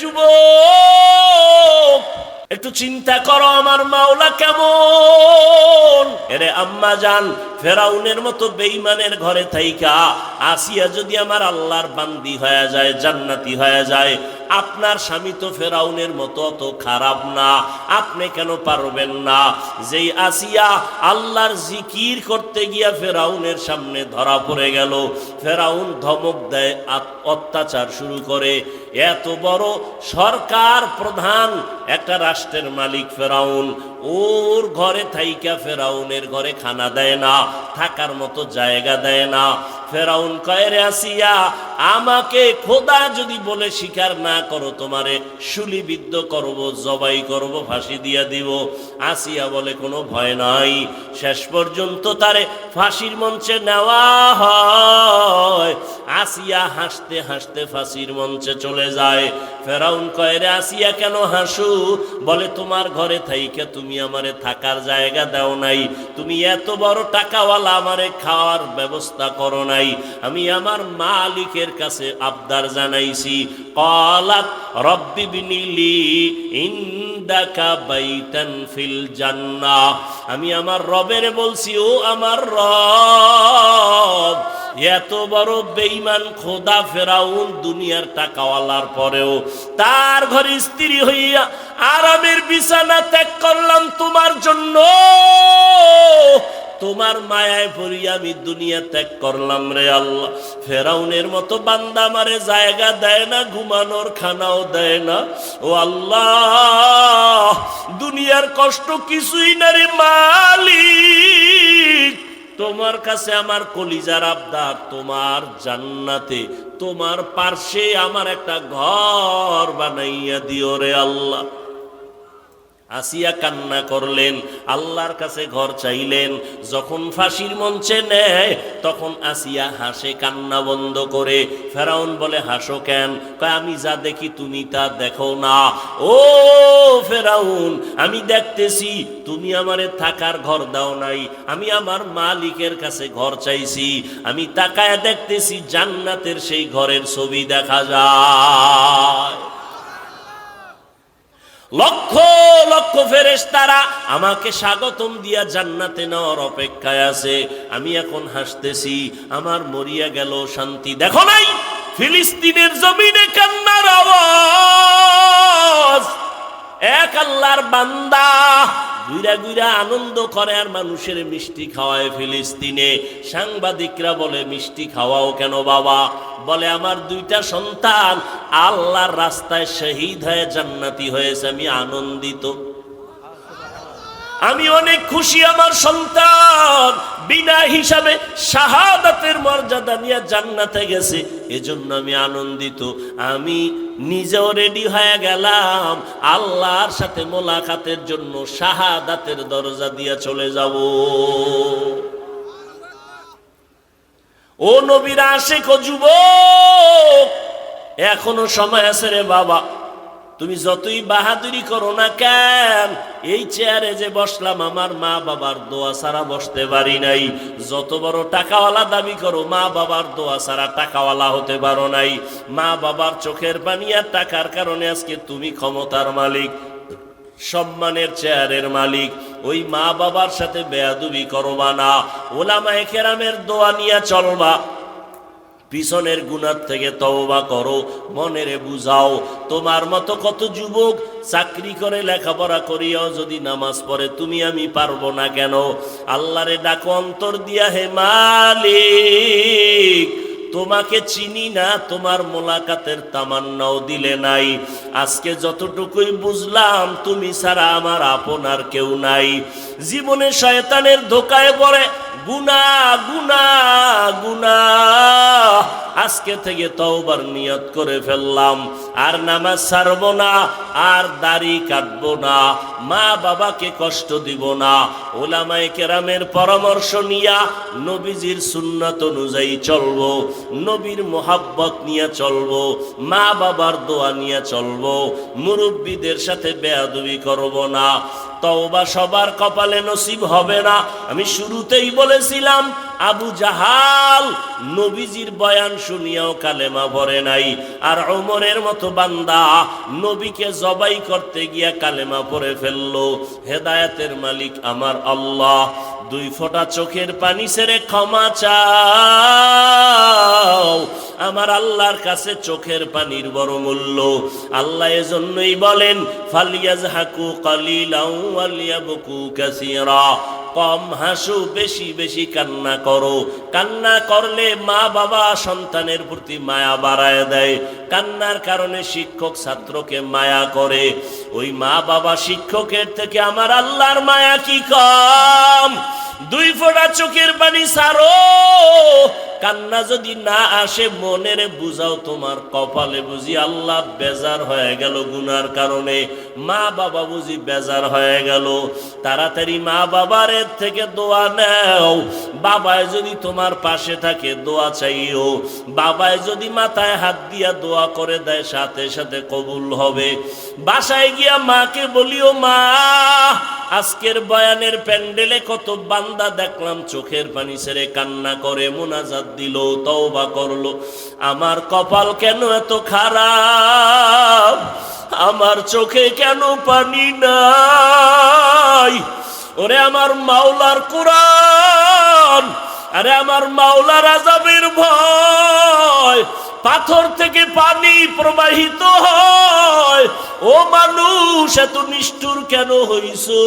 যুবক, একটু চিন্তা করো আমার মাওলা কেমন। এরে আম্মা জান, ফেরাউনের মতো বেঈমানের ঘরে থাইকা আসিয়া যদি আমার আল্লাহর বান্দি হয়ে যায়, জান্নাতি হয়ে যায়, আপনার স্বামী তো ফেরাউনের মতো অত খারাপ না, আপনি কেন পারবেন না? যেই আসিয়া আল্লাহর জিকির করতে গিয়া ফেরাউনের সামনে ধরা পড়ে গেল, ফেরাউন ধমক দেয়, অত্যাচার শুরু করে। এত বড় সরকার প্রধান, একটা রাষ্ট্রের মালিক ফেরাউন, ওর ঘরে থাইকা ফেরাউনের ঘরে খানা দেয় না, থাকার মতো জায়গা দেয় না। ফেরাউন কয়, রে আসিয়া, আমাকে খোদা যদি বলে স্বীকার না করো, তোমারে শুলিবিদ্ধ করব, জবাই করব, ফাঁসি দিয়া দিব। আসিয়া বলে কোনো ভয় নাই। শেষ পর্যন্ত তারে ফাঁসির মঞ্চে নেওয়া হয়। আসিয়া হাসতে হাসতে ফাঁসির মঞ্চে চলে যায়। ফেরাউন কয়, রে আসিয়া কেন হাসু? বলে তোমার ঘরে থাইকা তুমি আমারে থাকার জায়গা দাও নাই, তুমি এত বড় টাকাওয়ালা, আমারে খাওয়ার ব্যবস্থা করো নাই। আমি আমার মালিকের কাছে আবদার জানাইছি, ক্বালাত রব্বি বিনিলি ইনদাকা বাইতান ফিল জান্নাহ। আমি আমার রবের বলছি, ও আমার রব, এত বড় বেঈমান খোদা ফেরাউন, দুনিয়ার টাকাওয়ালার পরেও তার ঘরে স্ত্রী হইয়া আরামের বিছানা ত্যাগ করলাম তোমার জন্য। তোমার মায়ায় পড়িয়া আমি দুনিয়া ত্যাগ করলাম রে আল্লাহ। ফেরাউনের মতো বান্দা আমারে জায়গা দেয় না, ঘুমানোর খানাও দেয় না। ও আল্লাহ, দুনিয়ার কষ্ট কিছুই না রে মালিক, তোমার কাছে আমার কলিজার আবদার, তোমার জান্নাতে, তোমার পার্শ্বে আমার একটা ঘর বানাইয়া দিও রে আল্লাহ। আসিয়া কান্না করলেন, আল্লাহর কাছে ঘর চাইলেন। যখন ফাঁসির মঞ্চে নেয়, তখন আসিয়া হাসে কান্না বন্ধ করে। ফেরাউন বলে, হাসো কেন? কয়, আমি যা দেখি তুমি তা দেখো না। ও ফেরাউন, আমি দেখতেছি তুমি আমারে থাকার ঘর দাও নাই, আমি আমার মালিকের কাছে ঘর চাইছি, আমি তাকায় দেখতেছি জান্নাতের সেই ঘরের ছবি দেখা যায়। লক্ষ লক্ষ ফেরেশতারা আমাকে স্বাগতম দিয়া জান্নাতে নেওয়ার অপেক্ষায় আছে। আমি এখন হাসতেছি, আমার মরিয়া গেল শান্তি। দেখো নাই ফিলিস্তিনের জমিনে কান্নার আওয়াজ? এক আল্লাহর বান্দা ঘুরা ঘুরা আনন্দ করে আর মানুষের মিষ্টি খাওয়ায় ফিলিস্তিনে। সাংবাদিকরা বলে, মিষ্টি খাওয়াও কেন বাবা? বলে, আমার দুইটা সন্তান আল্লাহর রাস্তায় শহীদ হয়ে জান্নাতি হয়েছে, আমি আনন্দিত, আমি অনেক খুশি। আমার সন্তান বিনা হিসাবে শাহাদাতের মর্যাদা নিয়ে জান্নাতে গেছে, এজন্য আমি আনন্দিত। আমি নিজেও রেডি হয়ে গেলাম আল্লাহর সাথে মোলাকাতের জন্য, শাহাদাতের দরজা দিয়ে চলে যাব। ও নবীর আশিক ও যুবক, এখনো সময় আছে রে বাবা। তুমি যতই বাহাদুরি করো না কেন, এই চেয়ারে যে বসলাম আমার মা বাবার দোয়া ছাড়া বসতে পারি নাই। যত বড় টাকাওয়ালা দাবি করো, মা বাবার দোয়া ছাড়া টাকাওয়ালা হতে পারো নাই। মা বাবার চোখের পানি আর টাকার কারণে আজকে তুমি ক্ষমতার মালিক, সম্মানের চেয়ারের মালিক। ওই মা বাবার সাথে বেয়াদবি করবা না, ওলামায়ে কেরামের দোয়া নিয়ে চলবা, পিছনের গুনাহ থেকে তওবা করো, মনেরে বুঝাও। তোমার মতো কত যুবক চাকরি করে লেখাপড়া করিয়াও যদি নামাজ পড়ে, তুমি আমি পারবো না কেন? আল্লাহরে ডাকো অন্তর দিয়া, হে মালিক, তোমাকে চিনি না, তোমার মোলাকাতের তামান্নাও দিলে নাই। আজকে যতটুকুই বুঝলাম, তুমি ছাড়া আমার আপনার কেউ নাই। জীবনে শয়তানের ধোকায় পড়ে গুনাহ গুনাহ গুনাহ, আজকে থেকে তওবার নিয়ত করে ফেললাম, আর নামাজ ছাড়বো না, আর দাড়ি কাটবো না, মা বাবাকে কষ্ট দিব না। ওলামায়ে কেরামের পরামর্শ নিয়া নবীজির সুন্নাত অনুযায়ী চলবো, নবীর মোহাব্বত নিয়ে চলবো, মা বাবার দোয়া নিয়ে চলবো, মুরব্বীদের সাথে বেয়াদবি করব না। তওবা সবার কপালে নসিব হবে না। আমি শুরুতেই বলেছিলাম, আবু জাহাল নবীজির বয়ান শুনিয়াও কালেমা পড়ে নাই, আর ওমরের মতো বান্দা নবীকে জবাই করতে গিয়া কালেমা পড়ে ফেললো। হেদায়েতের মালিক আমার আল্লাহ, দুই ফোঁটা চোখের পানি ছেড়ে ক্ষমা চাও। আমার আল্লাহর কাছে চোখের পানির বড় মূল্য। আল্লাহ এজন্যই বলেন ফালিয়াজহাকু কালিলাও ওয়ালিয়াবকু কাসীরা, কম হাসো, বেশি বেশি কান্না করো। কান্না করলে মা বাবা সন্তানের প্রতি মায়া বাড়ায় দেয়। কান্নার কারণে শিক্ষক ছাত্রকে মায়া করে। ওই মা বাবা শিক্ষকের থেকে আমার আল্লাহর মায়া কি কম? দুই ফোঁটা চোখের পানি ছাড়ো। কান্না যদি না আসে মনের বুঝাও, তোমার কপালে বুঝি আল্লাহ বেজার হয়ে গেল গুনার কারণে, মা বাবা বুঝি বেজার হয়ে গেল। তাড়াতাড়ি মা বাবার থেকে দোয়া নাও। বাবায় যদি তোমার পাশে থাকে দোয়া চাইও। বাবায় যদি মাথায় হাত দিয়া দোয়া করে দেয় সাথে সাথে কবুল হবে। বাসায় গিয়া মাকে বলিও, মা আজকের বয়ানের প্যান্ডেলে কত বান্দা দেখলাম চোখের পানি ছেড়ে কান্না করে মুনাজাত দিল, তওবা করলো। আমার কপাল কেন এত খারাপ? আমার চোখে কেন পানি নাই? ওরে আমার মাওলার কোরআন, আরে আমার মাওলার আযাবের ভয়। পাথর থেকে পানি প্রবাহিত হয়। ও মানুষ, এত নিষ্ঠুর কেন হইছো?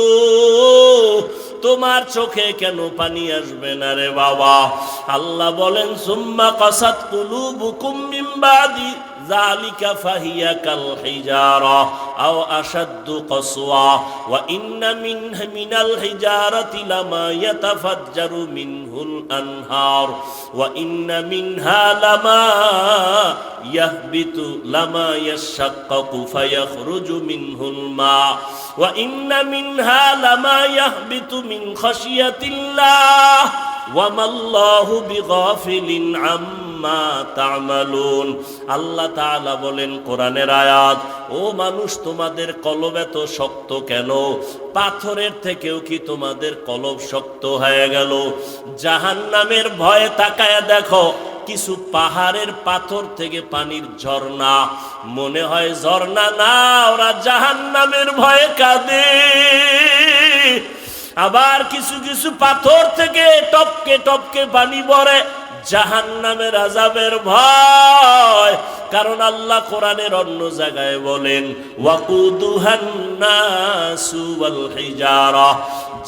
তোমার চোখে কেন পানি আসবে না রে বাবা? আল্লাহ বলেন সুম্মা কাসাত কুলুবুকুম মিন বাদি যালিকা ফাহিয়া কাল হিজারা আও আশাদ্দু কসওয়া ওয়া ইন্না মিনাল হিজারাতি লামা ইয়াতাফাজ্জারু মিনহুল আনহার ওয়া ইন্না মিনহা লামা ইয়াহবিতু লামা ইয়াশাক্কাকু ফায়াখরুজু মিনহুল মা ওয়া ইন্না মিনহা লামা ইয়াহবিতু মিন খাশিয়াতিল্লাহ ওয়া মাল্লাহু বিগাফিলিন আম্মা তা'মালুন। আল্লাহ তাআলা বলেন কোরআনের আয়াত, ও মানুষ তোমাদের কলব এত শক্ত কেন? পাথরের থেকেও কি তোমাদের কলব শক্ত হয়ে গেল? জাহান্নামের ভয়ে তাকায়া দেখো, কিছু পাহাড়ের পাথর থেকে পানির ঝর্ণা, মনে হয় ঝর্ণা না, ওরা জাহান্নামের ভয়ে কাঁদে। আবার কিছু কিছু পাথর থেকে টপকে টপকে পানি পড়ে, জাহান্নামের আযাবের ভয়। কারণ আল্লাহ কোরআনের অন্য জায়গায় বলেন ওয়াকুদুহান নাসু ওয়াল হিজারা,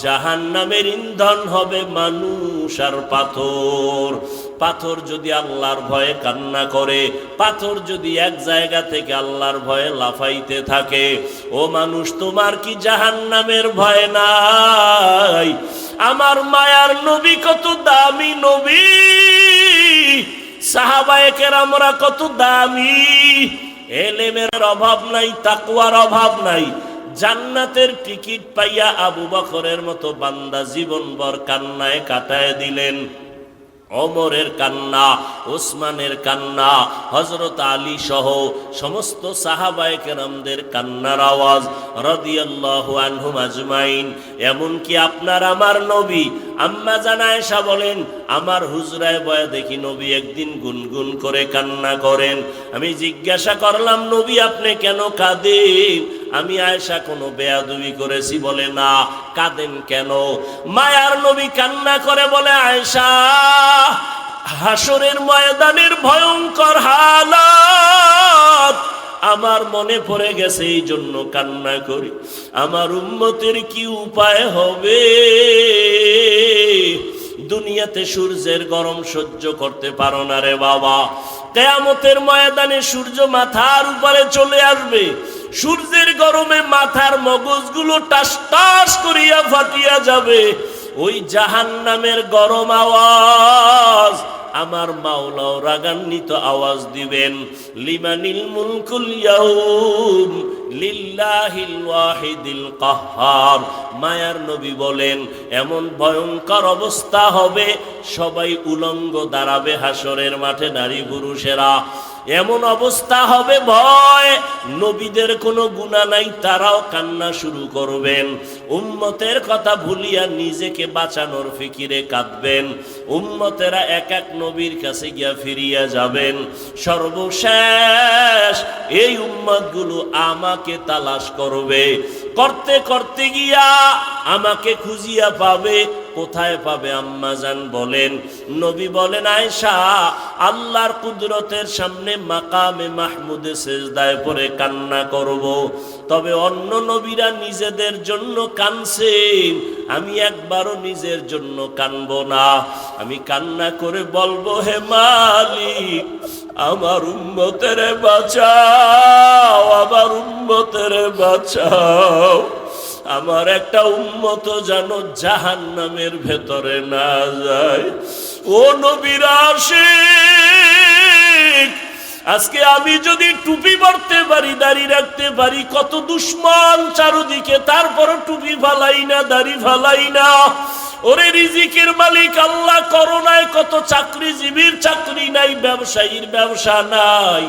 জাহান্নামের ইন্ধন হবে মানুষ আর পাথর। পাথর যদি আল্লাহর ভয়ে কান্না করে, পাথর যদি এক জায়গা থেকে আল্লাহর ভয়ে লাফাইতে থাকে, ও মানুষ তোমার কি জাহান্নামের ভয় নাই? আমার মায়ার নবী কত দামি নবী, সাহাবায়ে কেরামরা কত দামি। এলেমের অভাব নাই, তাকওয়ার অভাব নাই। জান্নাতের টিকিট পাইয়া আবু বকরের মতো বান্দা জীবনভর কান্নায় কাটায় দিলেন। ওমরের কান্না, ওসমানের কান্না, হযরত আলী সহ সমস্ত সাহাবায়ে কেরামদের কান্নার আওয়াজ রাদিয়াল্লাহু আনহুম আজমাইন। এমনকি আপনার আমার নবী আম্মা জান আয়েশা বলেন, আমার হুজরায় বয়া দেখি নবী একদিন গুনগুন করে কান্না করেন। আমি জিজ্ঞাসা করলাম, নবী আপনি কেন কাঁদেন? আমি আয়েশা কোনো বেয়াদবি করেছি? বলে না। কাঁদেন কেন? মায়ার নবী কান্না করে বলে, আয়েশা হাসরের ময়দানের ভয়ঙ্কর হালাত আমার মনে পড়ে গেছে, এই জন্য কান্না করি। আমার উম্মতের কি উপায় হবে? দুনিয়াতে সূর্যের গরম সহ্য করতে পারো না রে বাবা। কিয়ামতের ময়দানে সূর্য মাথার উপরে চলে আসবে। সূর্যের গরমে মাথার মগজগুলো টাস টাস করিয়া ফাটিয়া যাবে। ওই জাহান্নামের গরম আওয়াজ আমার মাওলাও রাগান্বিত আওয়াজ দিবেন, লিমানিল মুলকুল ইয়াউম লিল্লাহিল ওয়াহিদিল কাহ্হার। মায়ার নবী বলেন, এমন ভয়ঙ্কর অবস্থা হবে, সবাই উলঙ্গ দাঁড়াবে হাসরের মাঠে, নারী পুরুষেরা। এমন অবস্থা হবে ভয়, নবীদের কোনো গুনাহ নাই, তারাও কান্না শুরু করবেন। উম্মতের কথা ভুলিয়া নিজেকে বাঁচানোর ফিকিরে কাঁদবেন। উম্মতেরা এক এক নবীর কাছে গিয়া ফিরিয়া যাবেন। সর্বশেষ এই উম্মতগুলো আমাকে তালাশ করবে, করতে করতে গিয়া আমাকে খুঁজিয়া পাবে। কোথায় পাবে? আম্মা জান বলেন, নবী বলেন, আয়েশা, আল্লাহর কুদরতের সামনে মাকামে মাহমুদে সেজদায় পড়ে কান্না করব। তবে অন্য নবীরা নিজেদের জন্য কানছেন, আমি একবারও নিজের জন্য কানব না। আমি কান্না করে বলবো, হে মালিক, আমার উম্মতের বাঁচাও, আমার উম্মতের বাঁচাও। আমার একটা উম্মত যেন জাহান্নামের ভেতরে না যায়। ও নবীর আশিক, আজকে আমি যদি টুপি পরতে পারি, দাড়ি রাখতে পারি, কত দুশ্মন চারদিকে, তারপরও টুপি ফালাই না, দাড়ি ফালাই না। ওরে রিজিকের মালিক আল্লাহ, করোনায় কত চাকরিজীবীর চাকরি নাই, ব্যবসায়ীর ব্যবসা নাই।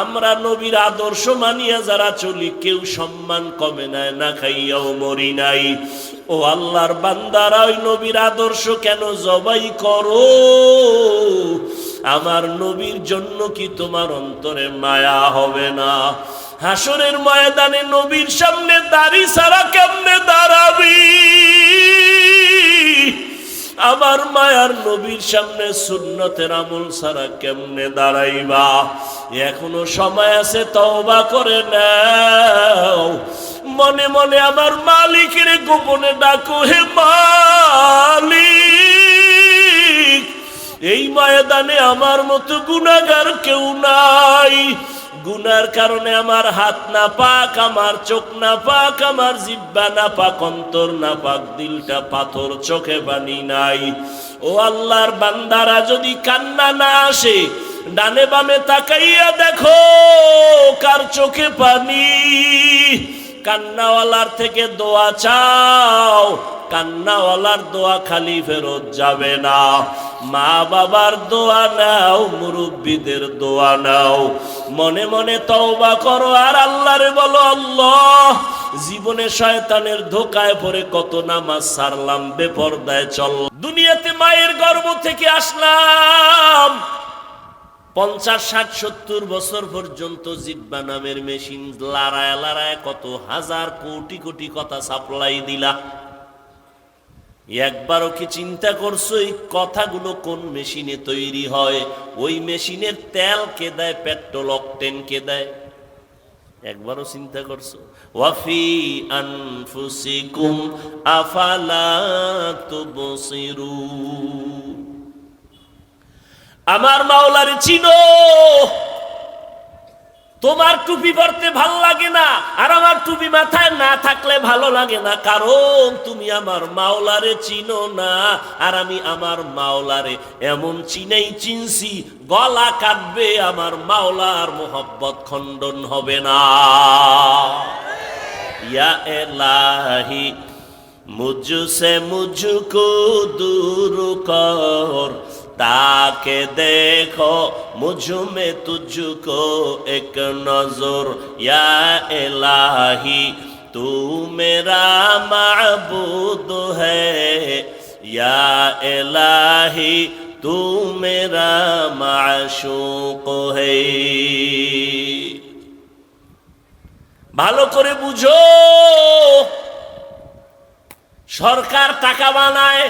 আমরা নবীর আদর্শ মানিয়া যারা চলি, কেউ সম্মান কমে নাই, না খাইয়াও মরি নাই। ও আল্লাহর বান্দারা, ওই নবীর আদর্শ কেন জবাই করো? আমার নবীর জন্য কি তোমার অন্তরে মায়া হবে না? হাসরের ময়দানে নবীর সামনে দাড়ি ছাড়া কেমনে দাঁড়াবি? আমার মায়ার নবীর সামনে সুন্নতের আমল ছাড়া কেমনে দাঁড়াইবা? এখনো সময় আছে, তওবা করে নাও। মনে মনে আমার মালিকের গোপনে ডাকো, হে মালিক, এই ময়দানে আমার মতো গুনাহগার কেউ নাই। গুনার কারণে আমার হাত না পাক, আমার চোখ না পাক, আমার জিহ্বা না পাক, অন্তর না পাক, দিলটা পাথর, চোখে পানি নাই। ও আল্লাহর বান্দারা, যদি কান্না না আসে, ডানে বামে তাকাইয়া দেখো কার চোখে পানি। কান্নাওয়ালার থেকে দোয়া চাও, কান্নাওয়ালার দোয়া খালি ফেরত যাবে না। মা বাবার দোয়া নাও, মুরব্বীদের দোয়া নাও। মনে মনে তওবা করো আর আল্লাহরে বলো, আল্লাহ, জীবনে শয়তানের ধোকায় পড়ে কত নামাজ ছাড়লাম, বেপরদায় চল। দুনিয়াতে মায়ের গর্ভ থেকে আসলাম, 50, 60, 70 বছর পর্যন্ত জিহ্বা নামের মেশিন লড়ায় লড়ায় কত হাজার কোটি কোটি কথা সাপ্লাই দিলা। একবারও কি চিন্তা করছো এই কথাগুলো কোন মেশিনে তৈরি হয়? ওই মেশিনের তেল কে দেয়? পেট্রোল, অকটেন কে দেয়? একবারও চিন্তা করছো? ওয়াফি আনফুসিকুম আফালা তুবসিরুন। আমার মাওলারে চিনো? তোমার টুপি পরতে ভাল লাগে না, আর আমার টুপি মাথায় না থাকলে ভালো লাগে না, কারণ তুমি আমার মাওলারে চিনো না। আর আমি আমার মাওলারে এমন চিনেই চিনছি, গলা কাটবে, আমার মাওলার মোহব্বত খণ্ডন হবে না। ইয়া এলাহি মুঝসে মুঝকো দূর কর, ताके देखो मुझ में तुझको एक नजर, या इलाही तू मेरा माबूद है, या इलाही तू मेरा माशूक है। ভালো করে বুঝো, সরকার টাকা বানায়,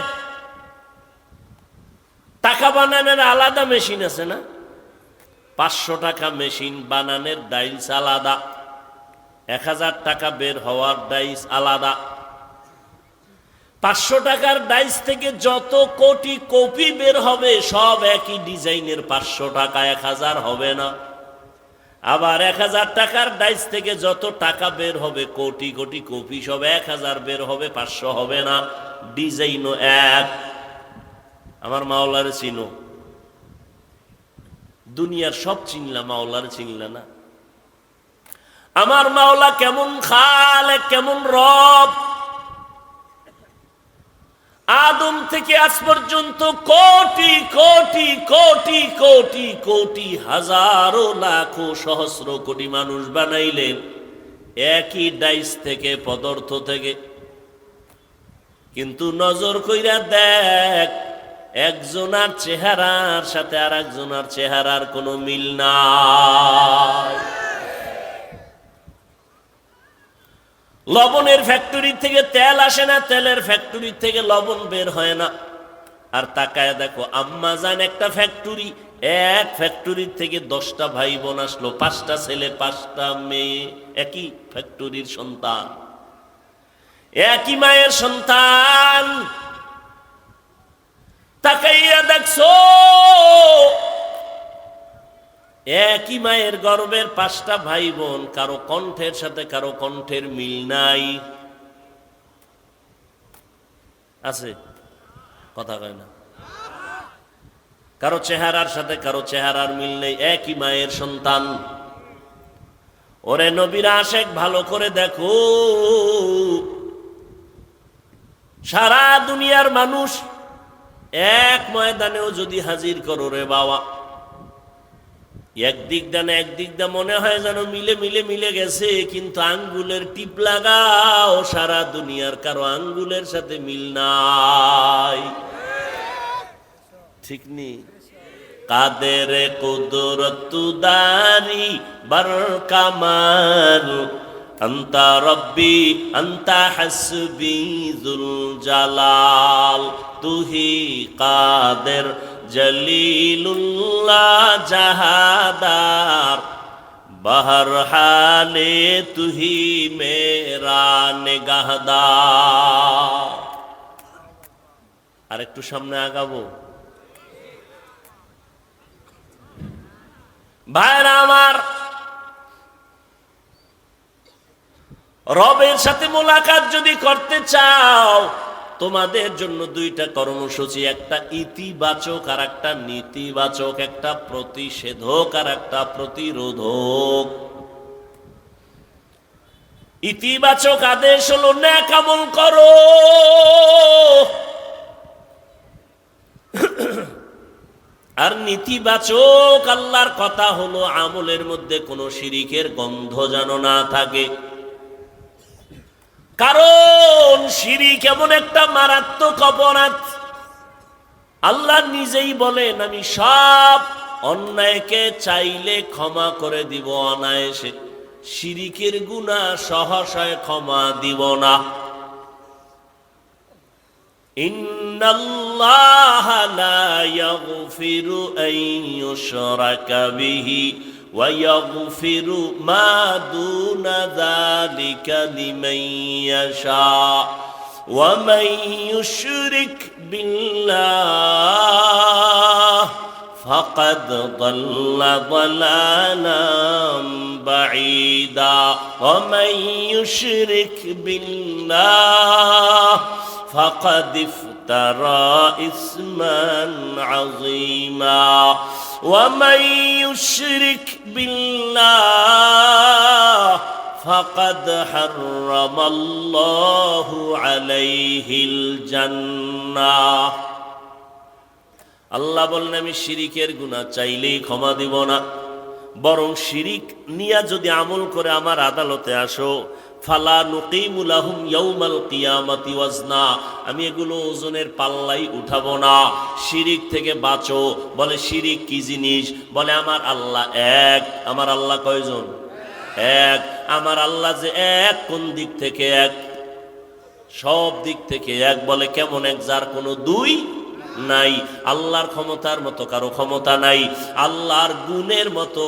টাকা বানানোর আলাদা মেশিন আছে না? 500 টাকা মেশিন বানানোর ডাইস আলাদা, 1000 টাকা বের হওয়ার ডাইস আলাদা। 500 টাকার ডাইস থেকে যত কোটি কপি বের হবে সব একই ডিজাইনের, 500 টাকা, 1000 হবে না। আবার 1000 টাকার ডাইস থেকে যত টাকা বের হবে, কোটি কোটি কপি, সব 1000 বের হবে, 500 হবে না। ডিজাইনও এক। আমার মাওলারে চিনো? দুনিয়ার সব চিনলা, মাওলারে চিনলা না। আমার মাওলা কেমন খালেক, কেমন রব। আদম থেকে আজ পর্যন্ত কোটি কোটি কোটি কোটি কোটি হাজারো লাখো সহস্র কোটি মানুষ বানাইলেন একই ডাইস থেকে, পদার্থ থেকে। কিন্তু নজর কইরা দেখ, একজনার চেহারার সাথে আর একজনার চেহারার কোনো মিল নাই। লবণের ফ্যাক্টরি থেকে তেল আসে না, তেলের ফ্যাক্টরি থেকে লবণ বের হয় না। আর তাকায় দেখো, আম্মা জান একটা ফ্যাক্টরি, এক ফ্যাক্টরির থেকে 10টা ভাই বোন আসলো, 5টা ছেলে 5টা মেয়ে, একই ফ্যাক্টরির সন্তান, একই মায়ের সন্তান। তাকাইয়া দেখছো, একই মায়ের গর্ভের 5টা ভাই বোন, কারো কণ্ঠের সাথে কারো কণ্ঠের মিল নাই। আছে? কথা কয় না। কারো চেহারার সাথে কারো চেহারার মিল নেই, একই মায়ের সন্তান। ওরে নবীর আশেক, ভালো করে দেখো, সারা দুনিয়ার মানুষ এক ময়দানেও যদি হাজির করো রে বাবা, একদিক দানে একদিক দা মনে হয় যেন মিলে মিলে মিলে গেছে, কিন্তু আঙ্গুলের টিপ লাগাও, সারা দুনিয়ার কারো আঙ্গুলের সাথে মিল নাই। ঠিক নেই? কাদের কুদরত দারি বার কামাল, আন্তা রব্বি আন্তা হাসবি যুল জালাল, তুহি কাদের জলিলুল্লাহ জাহাদার, বাহর হালে তুহি মেরা নিগাহদার। আর একটু সামনে আগাবো ভাইরা আমার। রবের সাথে মোলাকাত যদি করতে চাও, তোমাদের জন্য 2টা কর্মসূচি, একটা ইতিবাচক আর একটা নেতিবাচক, একটা প্রতিষেধক আর একটা প্রতিরোধক। ইতিবাচক আদেশ হলো নেক আমল করো, আর নেতিবাচক আল্লাহর কথা হলো আমলের মধ্যে কোনো শিরিকের গন্ধ যেন না থাকে। কারণ শিরিক এমন একটা মারাত্মক অপরাধ, আল্লাহ নিজেই বলেন, আমি সব অন্যায়কে চাইলে ক্ষমা করে দিব অনায়াসে, শিরিকের গুনাহ সহসায় ক্ষমা দিব না। ইন্নাল্লাহা লা ইয়াগফিরু আন ইউশরাকা বিহি ওয়া ইয়াগফিরু মা দুনা যালিকা লিমান ইয়াশা ওয়া মান ইউশরিক বিল্লাহ ফাকাদ দাল্লা দালালাম বাঈদা ওয়া মান ইউশরিক বিল্লাহ ফাকাদ ইফতারা ইসমান আযীমা ওয়া মান ইউশরিক বিল্লাহ ফাকাদ হারামাল্লাহু আলাইহিল জান্নাহ। আল্লাহ বলেন, আমি শিরিকের গুনাহ চাইলেই ক্ষমা দিব না, বরং শিরিক নিয়া যদি আমল করে আমার আদালতে আসো, ফালা নুকিমু লাহুম ইয়াউমাল কিয়ামাতি ওয়াজনা, আমি এগুলো ওজনের পাল্লাই উঠাবো না। শিরিক থেকে বাঁচো। বলে শিরিক কি জিনিস? বলে আমার আল্লাহ এক। আমার আল্লাহ কয়জন? এক। আমার আল্লাহ যে এক, কোন দিক থেকে এক? সব দিক থেকে এক। বলে কেমন এক? যার কোনো দুই নাই। আল্লাহর ক্ষমতার মতো কারো ক্ষমতা নাই, আল্লাহর গুণের মতো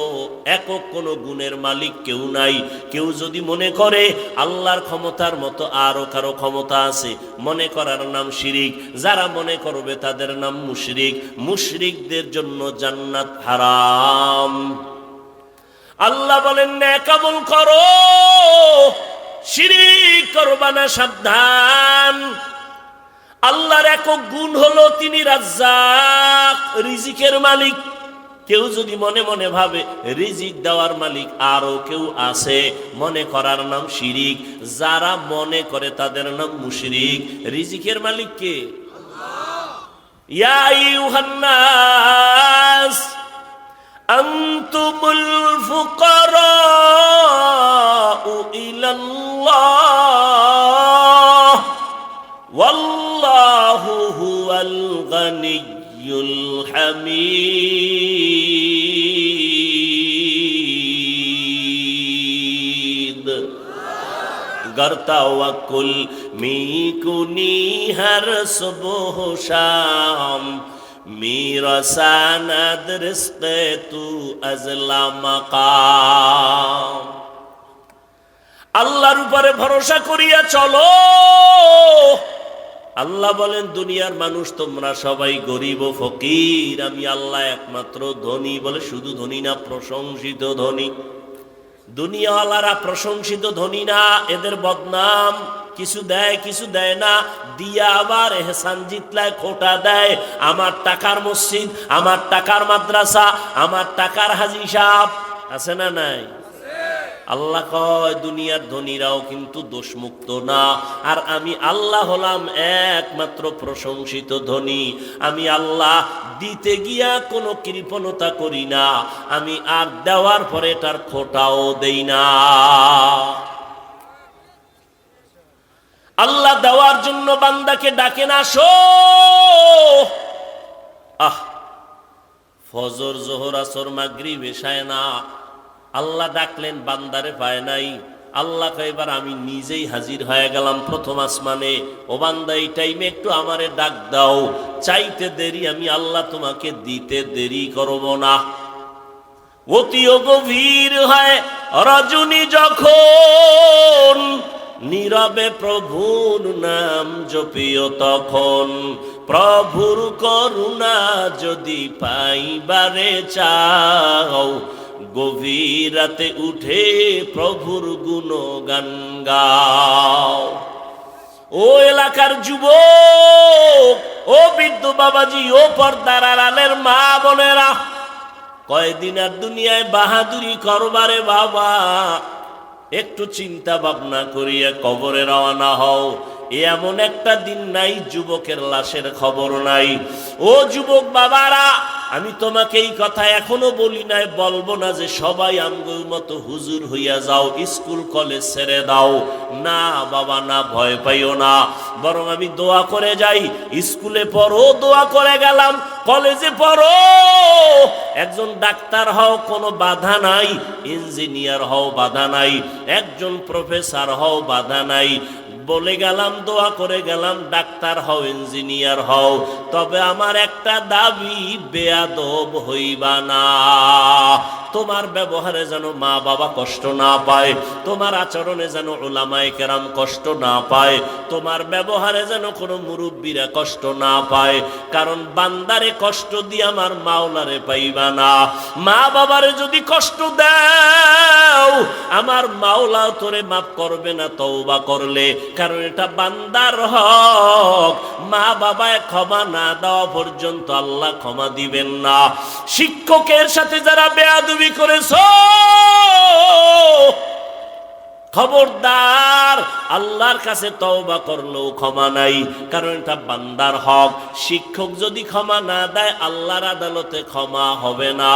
একক কোনো গুণের মালিক কেউ নাই। কেউ যদি মনে করে আল্লাহর ক্ষমতার মতো আরো কারো ক্ষমতা আছে, মনে করার নাম শিরিক। যারা মনে করবে তাদের নাম মুশরিক। মুশরিকদের জন্য জান্নাত হারাম। আল্লাহ বলেন, নেক আমল করো, শিরিক করবা না, সাবধান। আল্লাহর একক গুণ হলো তিনি রাজ্জাক, রিজিকের মালিক। কেউ যদি মনে মনে ভাবে রিজিক দেওয়ার মালিক আরো কেউ আছে, মনে করার নাম শিরিক। যারা মনে করে তাদের নাম মুশরিক। রিজিকের মালিক কে? ইয়া আইয়ুহান নাস আনতুমুল ফুকারাউ ইলাল্লাহ ওয়াল্লাহু হুয়াল গানিয়্যুল হামিদ। गर तवक्कुल मीकुनी हर सुबह शाम मेरा सनद रिज़्क़े तू अज़ला मकाम। আল্লাহর উপরে ভরসা করিয়া চলো। আল্লাহ বলেন দুনিয়ার মানুষ তোমরা সবাই গরিব ও ফকির, আমি আল্লাহ একমাত্র ধনী। বলে শুধু ধনী না, প্রশংসিত ধনী। দুনিয়াওয়ালারা প্রশংসিত ধনী না, এদের বদনাম। কিছু দেয় কিছু দেয় না, দিয়া আবার এহসান জিতলায় খোটা দেয়। আমার টাকার মসজিদ, আমার টাকার মাদ্রাসা, আমার টাকার হাজি সাহেব, আছে না নাই? আল্লাহ কয় দুনিয়ার ধনীরাও কিন্তু দোষমুক্ত না, আর আমি আল্লাহ হলাম একমাত্র প্রশংসিত ধনী। আমি আল্লাহ দিতে গিয়া কোনো কৃপণতা করি না, আমি আর দেওয়ার পরে তার খোটাও দেই না। আল্লাহ দেওয়ার জন্য বান্দাকে ডাকেন, আসো। ফজর জোহর আসর মাগরিব এশায় না, আল্লাহ ডাকলেন, বান্দারে পায় নাই। আল্লাহ এবার আমি নিজেই হাজির হয়ে গেলাম প্রথম আসমানে। ও বান্দা এই টাইমে একটু আমারে ডাক দাও, চাইতে দেরি, আমি আল্লাহ তোমাকে দিতে দেরি করব না। অতিও গভীর হয় রজনী যখন, নীরবে প্রভুর নাম জপিও তখন। প্রভুর করুণা যদি পাইবারে চাও, গভীর রাতে উঠে প্রভুর গুণগান গাও। ও এলাকার যুবক, ও বৃদ্ধ বাবাজি, ও পর্দার আড়ালের মা বোনেরা, কয়দিন আর দুনিয়ায় বাহাদুরি করবারে বাবা। একটু চিন্তা ভাবনা করিয়া কবরে রওনা হও। এমন একটা দিন নাই যুবকের লাশের খবর নাই। ও যুবক বাবারা, আমি তোমাকে এই কথা এখনো বলি নাই, বলবো না যে সবাই আমগুর মতো হুজুর হইয়া যাও, স্কুল কলেজ ছেড়ে দাও। না বাবা না, ভয় পাইও না, বরং আমি দোয়া করে যাই। স্কুলে পড়ো, দোয়া করে গেলাম। কলেজে পড়ো, একজন ডাক্তার হও, কোনো বাধা নাই। ইঞ্জিনিয়ার হও, বাধা নাই। একজন প্রফেসর হও, বাধা নাই। বলে গেলাম, দোয়া করে গেলাম, ডাক্তার হও, ইঞ্জিনিয়ার হও। তবে আমার একটা দাবি, বেয়াদব হইবা না। তোমার ব্যবহারে যেন মা বাবা কষ্ট না পায়, তোমার আচরণে যেন উলামায়ে কেরাম কষ্ট না পায়, তোমার ব্যবহারে যেন কোনো মুরব্বীরা কষ্ট না পায়। কারণ বান্দারে কষ্ট দিয়ে আমার মাওলারে পাইবা না। মা বাবারে যদি কষ্ট দাও, আমার মাওলাও তোরে মাফ করবে না তওবা করলে। কারণ এটা বান্দার হক। মা বাবায় ক্ষমা না দেওয়া পর্যন্ত আল্লাহ ক্ষমা দিবেন না। শিক্ষকের সাথে যারা বেয়াদবি করেছো, খবরদার, আল্লাহর কাছে তওবা করলেও ক্ষমা নাই, কারণ এটা বান্দার হক। শিক্ষক যদি ক্ষমা না দেয়, আল্লাহর আদালতে ক্ষমা হবে না।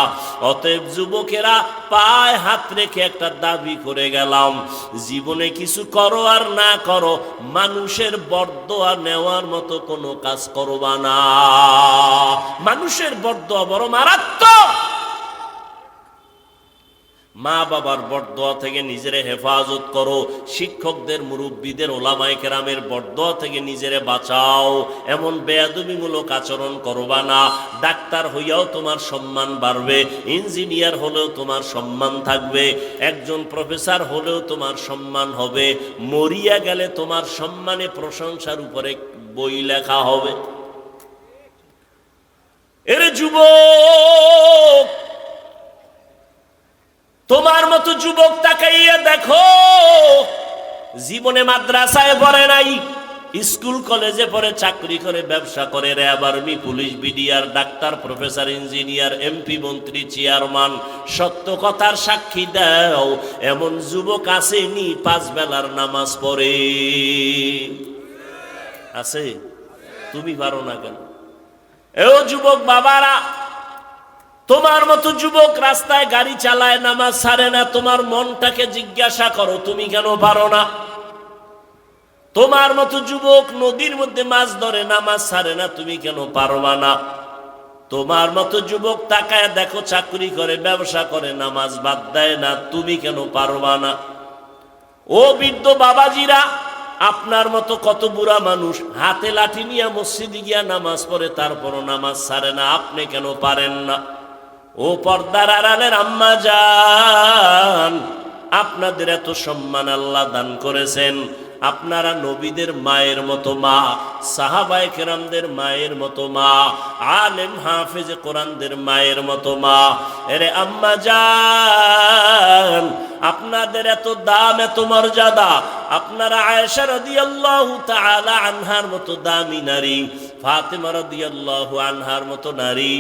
অতএব যুবকেরা, পায়ে হাত রেখে একটা দাবি করে গেলাম, জীবনে কিছু করো আর না করো, মানুষের বরদোয়া নেওয়ার মতো কোনো কাজ করবা না। মানুষের বরদোয়া বড় মারাত্মক। মা বাবার বরদোয়া থেকে নিজেরে হেফাজত করো। শিক্ষকদের, মুরব্বীদের, ওলামায়ে কেরামের বরদোয়া থেকে নিজেরে বাঁচাও। এমন বেয়াদবিমূলক আচরণ করবা না। ডাক্তার হইয়াও তোমার সম্মান বাড়বে, ইঞ্জিনিয়ার হলেও তোমার সম্মান থাকবে, একজন প্রফেসর হলেও তোমার সম্মান হবে। মরিয়া গেলে তোমার সম্মানে প্রশংসার উপরে বই লেখা হবে। এর যুবক, তোমার মতো যুবক তাকাইয়া দেখো, জীবনে মাদ্রাসায় পড়ে নাই, স্কুল কলেজে পড়ে, চাকরি করে, ব্যবসা করে, RAB, army, police, BDR, doctor, professor, engineer, MP, মন্ত্রী, চেয়ারম্যান। সত্য কথার সাক্ষী দাও, এমন যুবক আসেনি 5 বেলার নামাজ পড়ে? আছে? তুমি পারো না কেন? এও যুবক বাবারা, তোমার মতো যুবক রাস্তায় গাড়ি চালায়, নামাজ ছাড়ে না, তোমার মনটাকে জিজ্ঞাসা করো তুমি কেন পারো না? তোমার মতো যুবক নদীর মধ্যে মাছ ধরে, নামাজ ছাড়ে না, তুমি কেন পারবা না? তোমার মতো যুবক তাকায় দেখো চাকরি করে, ব্যবসা করে, নামাজ বাদ দেয় না, তুমি কেন পারবা না? ও বৃদ্ধ বাবাজিরা, আপনার মতো কত বুড়া মানুষ হাতে লাঠি নিয়ে মসজিদে গিয়া নামাজ পড়ে, তারপরও নামাজ ছাড়ে না, আপনি কেন পারেন না? ও পর্দার আড়ালের আম্মা জান, আপনাদের এত সম্মান আল্লাহ দান করেছেন, আপনারা নবীদের মায়ের মতো মা, সাহাবায়ে কেরামদের মায়ের মতো মা, আলেম হাফেজ কোরআনদের মায়ের মতো মা। এরে আম্মা জান, আপনাদের এত দাম, এত মর্যাদা, আপনারা আয়েশা রাদিয়াল্লাহু তাআলা আনহার মতো দামি নারী, ফাতেমা রাদিয়াল্লাহু আনহার মতো নারী,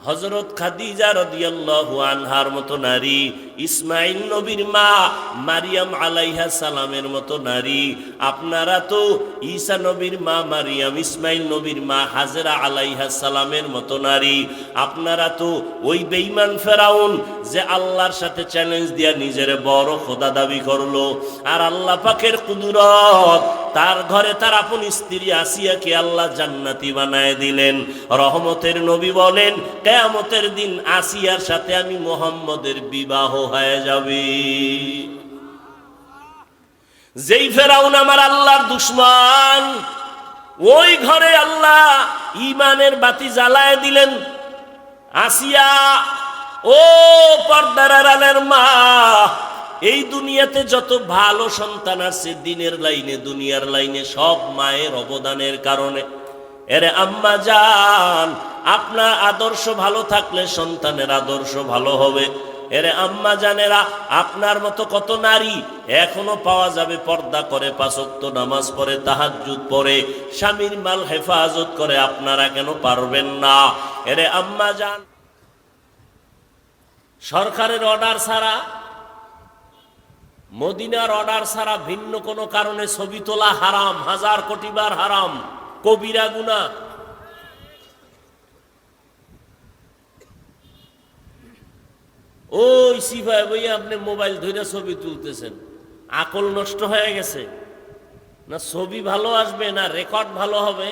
হযরত খাদিজা রাদিয়াল্লাহু আনহার মতো নারী, ইসমাইল নবীর মা মারিয়াম আলাইহা সালামের মতো নারী, আপনারা তো ঈসা নবীর মা মারিয়াম, ইসমাইল নবীর মা হাজেরা আলাইহা সালামের মতো নারী, আপনারা তো ওই বেঈমান ফেরাউন যে আল্লাহর সাথে চ্যালেঞ্জ দিয়া নিজের বড় খোদা দাবি করলো, আর আল্লাহ পাকের কুদরত, তার ঘরে তার আপন স্ত্রী আসিয়াকে আল্লাহ জান্নাতি বানায় দিলেন। রহমতের নবী বলেন, কিয়ামতের দিন আসিয়ার সাথে আমি মুহাম্মদের বিবাহ হয়ে যাবে। যেই ফেরাউন আমার আল্লাহর দুশমন, ওই ঘরে আল্লাহ ঈমানের বাতি জ্বালায় দিলেন। আসিয়া, ও পর্দার আড়ালের মা, এই দুনিয়াতে যত ভালো সন্তান আছে দিনের লাইনে, দুনিয়ার লাইনে, সব মায়ের অবদানের কারণে। এরে আম্মা জান, আপনার আদর্শ ভালো থাকলে সন্তানের আদর্শ ভালো হবে। এরে আম্মা জানেরা, আপনার মতো কত নারী এখনো পাওয়া যাবে পর্দা করে, পাঁচ ওয়াক্ত নামাজ পড়ে, তাহাজ্জুদ পড়ে, স্বামীর মাল হেফাজত করে, আপনারা কেন পারবেন না? এরে আম্মা জান, সরকারের অর্ডার ছাড়া, মদিনার অর্ডার ছাড়া ভিন্ন কোনো কারণে ছবি তোলা হারাম, 1000 কোটি বার হারাম, কবিরা গুনাহ। ওই সিফাই বইয়া আপনি মোবাইল ধরে ছবি তুলতেছেন, আকল নষ্ট হয়ে গেছে না? ছবি ভালো আসবে না রেকর্ড ভালো হবে?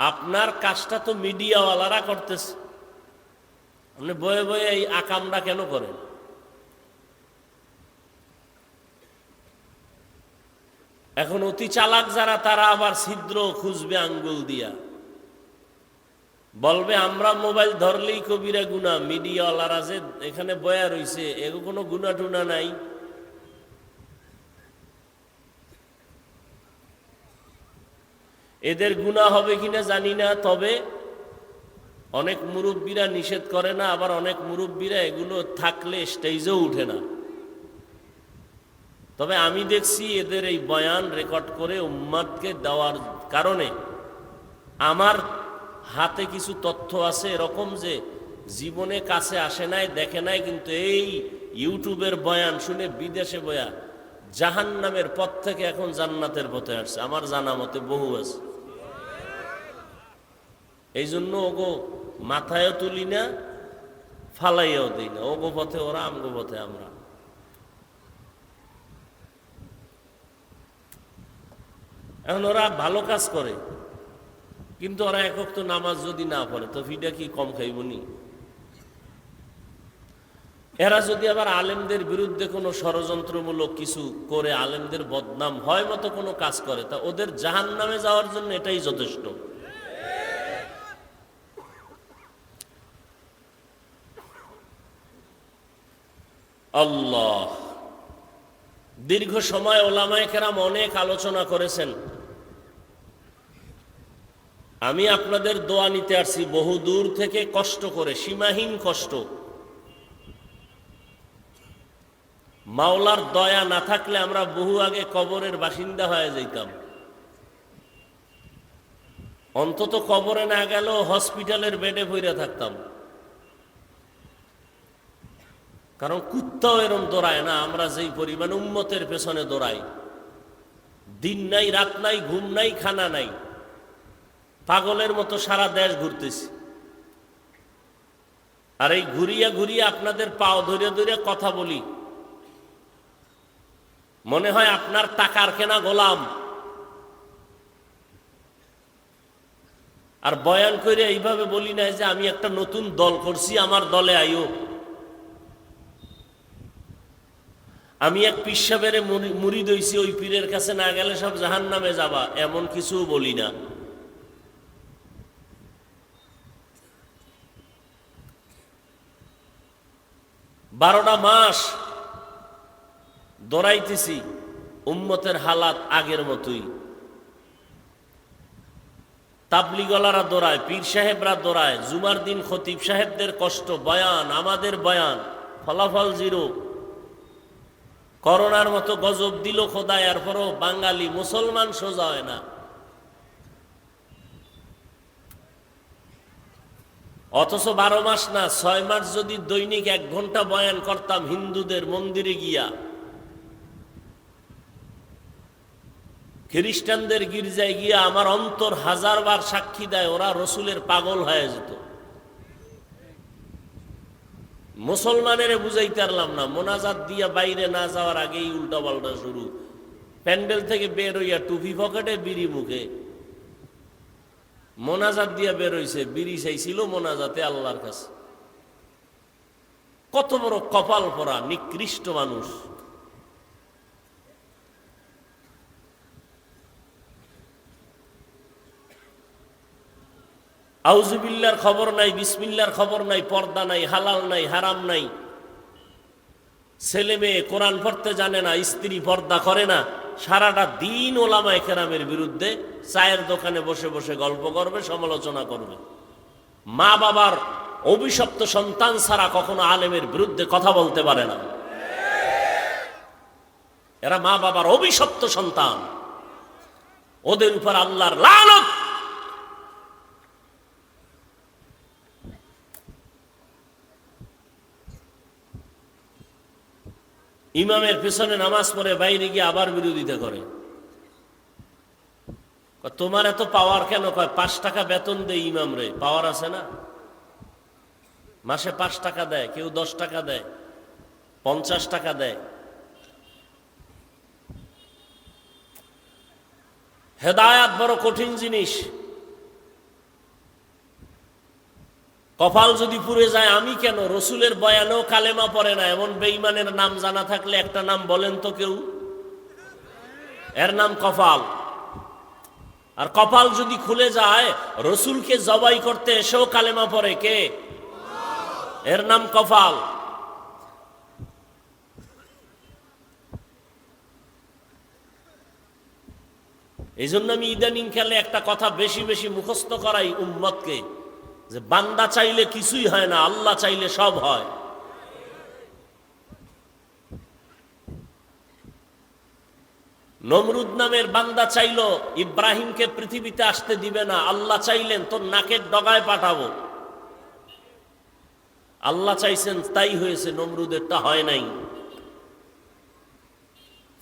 আপনার কাজটা তো মিডিয়াওয়ালারা করতেছে, আপনি বয়ে বয়ে এই আকামটা কেন করেন? এখন অতি চালাক যারা, তারা আবার ছিদ্র খুঁজবে আঙ্গুল দিয়া, বলবে আমরা মোবাইল ধরলেই কবিরা গুনাহ, মিডিয়াওয়ালারা যে এখানে বয়া রইছে এগো কোনো গুনাহ টুনা নাই। এদের গুনাহ হবে কিনা জানি না, তবে অনেক মুরব্বীরা নিষেধ করে না, আবার অনেক মুরব্বীরা এগুলো থাকলে স্টেজেও উঠে না। তবে আমি দেখছি এদের এই বয়ান রেকর্ড করে উম্মাদকে দেওয়ার কারণে আমার হাতে কিছু তথ্য আছে এরকম, যে জীবনে কাছে আসে নাই, দেখে নাই, কিন্তু এই ইউটিউবের বয়ান শুনে বিদেশে বয়া জাহান্নামের পথ থেকে এখন জান্নাতের পথে আসছে, আমার জানা মতে বহু আছে। এই জন্য ওগো মাথায়ও তুলি না, ফালাইয়াও দিই না, ওগো পথে ওরা, আমগো পথে আমরা। এখন ওরা ভালো কাজ করে, কিন্তু ওরা এক ওয়াক্ত নামাজ যদি না পড়ে তো ফিডা কি কম খাইবনি? এরা যদি আবার আলেমদের বিরুদ্ধে কোনো ষড়যন্ত্রমূলক কিছু করে আলেমদের বদনাম হয় মতো কোনো কাজ করে, তা ওদের জাহান্নামে যাওয়ার জন্য এটাই যথেষ্ট। আল্লাহ, দীর্ঘ সময় ওলামায়ে কেরাম অনেক আলোচনা করেছেন। আমি আপনাদের দোয়া নিতে আসছি বহু দূর থেকে, কষ্ট করে, সীমাহীন কষ্ট। মাওলার দয়া না থাকলে আমরা বহু আগে কবরের বাসিন্দা হয়ে যাইতাম। অন্তত কবরে না গেলেও হসপিটালের বেডে পইরা থাকতাম, কারণ কুত্তাও এরম দৌড়ায় না আমরা যেই পরিমাণ উম্মতের পেছনে দৌড়াই। দিন নাই, রাত নাই, ঘুম নাই, খানা নাই, পাগলের মতো সারা দেশ ঘুরতেছি। আর এই ঘুরিয়া ঘুরিয়া আপনাদের পাও ধরে ধরে কথা বলি, মনে হয় আপনার টাকার কেনা গোলাম। আর বয়ান করে এইভাবে বলি না যে আমি একটা নতুন দল করছি, আমার দলে আইও। আমি এক পীর সাহেবের মুরিদ হইছি, ওই পীরের কাছে না গেলে সব জাহান্নামে যাবা, এমন কিছু বলি না। বারোটা মাস দৌড়াইতেছি, উম্মতের হালাত আগের মতোই। তাবলিগলারা দৌড়ায়, পীর সাহেবরা দৌড়ায়, জুমার দিন খতিব সাহেবদের কষ্ট, বয়ান, আমাদের বয়ান, ফলাফল জিরো। করোনার মতো গজব দিল খোদায়, এরপরও বাঙালি মুসলমান সোজা হয় না। অথচ 12 মাস না 6 মাস যদি দৈনিক 1 ঘন্টা বয়ান করতাম হিন্দুদের মন্দিরে গিয়া, খ্রিস্টানদের গির্জায় গিয়া, আমার অন্তর 1000 বার সাক্ষী দেয় ওরা রসুলের পাগল হয়ে যেত। মুসলমানের বুঝাইতে পারলাম না, মোনাজাত দিয়া বাইরে না যাওয়ার আগেই উল্টা পাল্টা শুরু। প্যান্ডেল থেকে বের হইয়া টুপি পকেটে, বিড়ি মুখে, মোনাজাত দিয়া বের হইছে, বিড়ি চাইছিল মোনাজাতে আল্লাহর কাছে। কত বড় কপাল পরা নিকৃষ্ট মানুষ। আউযুবিল্লাহর খবর নাই, বিসমিল্লাহর খবর নাই, পর্দা নাই, হালাল নাই, হারাম নাই। ছেলে মেয়ে কোরআন পড়তে জানে না, স্ত্রী পর্দা করে না, সারাটা দিন ওলামায়ে কেরামের বিরুদ্ধে চায়ের দোকানে বসে বসে গল্প করবে, সমালোচনা করবে। মা বাবার অভিশপ্ত সন্তান ছাড়া কখনো আলেমের বিরুদ্ধে কথা বলতে পারে না। এরা মা বাবার অভিশপ্ত সন্তান, ওদের উপর আল্লাহর লানত। ইমামের পেছনে নামাজ পড়ে বাইরে গিয়ে আবার বিরোধিতা করে। তোমার এত পাওয়ার কেন? কয় 5 টাকা বেতন দেয় ইমাম রে, পাওয়ার আছে না? মাসে 5 টাকা দেয়, কেউ 10 টাকা দেয়, 50 টাকা দেয়। হেদায়াত বড় কঠিন জিনিস। কপাল যদি পুড়ে যায়, আমি কেন, রসুলের বয়ানেও কালেমা পড়ে না এমন বেঈমানের নাম জানা থাকলে একটা নাম বলেন তো কেউ। এর নাম কপাল। আর কপাল যদি খুলে যায়, রসুলকে জবাই করতে এসেও কালেমা পড়ে কে? এর নাম কপাল। এই জন্য আমি ইদানিং কালে একটা কথা বেশি বেশি মুখস্থ করাই উম্মতকে, যে বান্দা চাইলে কিছুই হয় না, আল্লাহ চাইলে সব হয়। নমরুদ নামের বান্দা চাইল ইব্রাহিমকে পৃথিবীতে আসতে দিবে না, আল্লাহ চাইলেন তোর নাকের ডগায় পাঠাবো। আল্লাহ চাইছেন, তাই হয়েছে, নমরুদেরটা হয় নাই।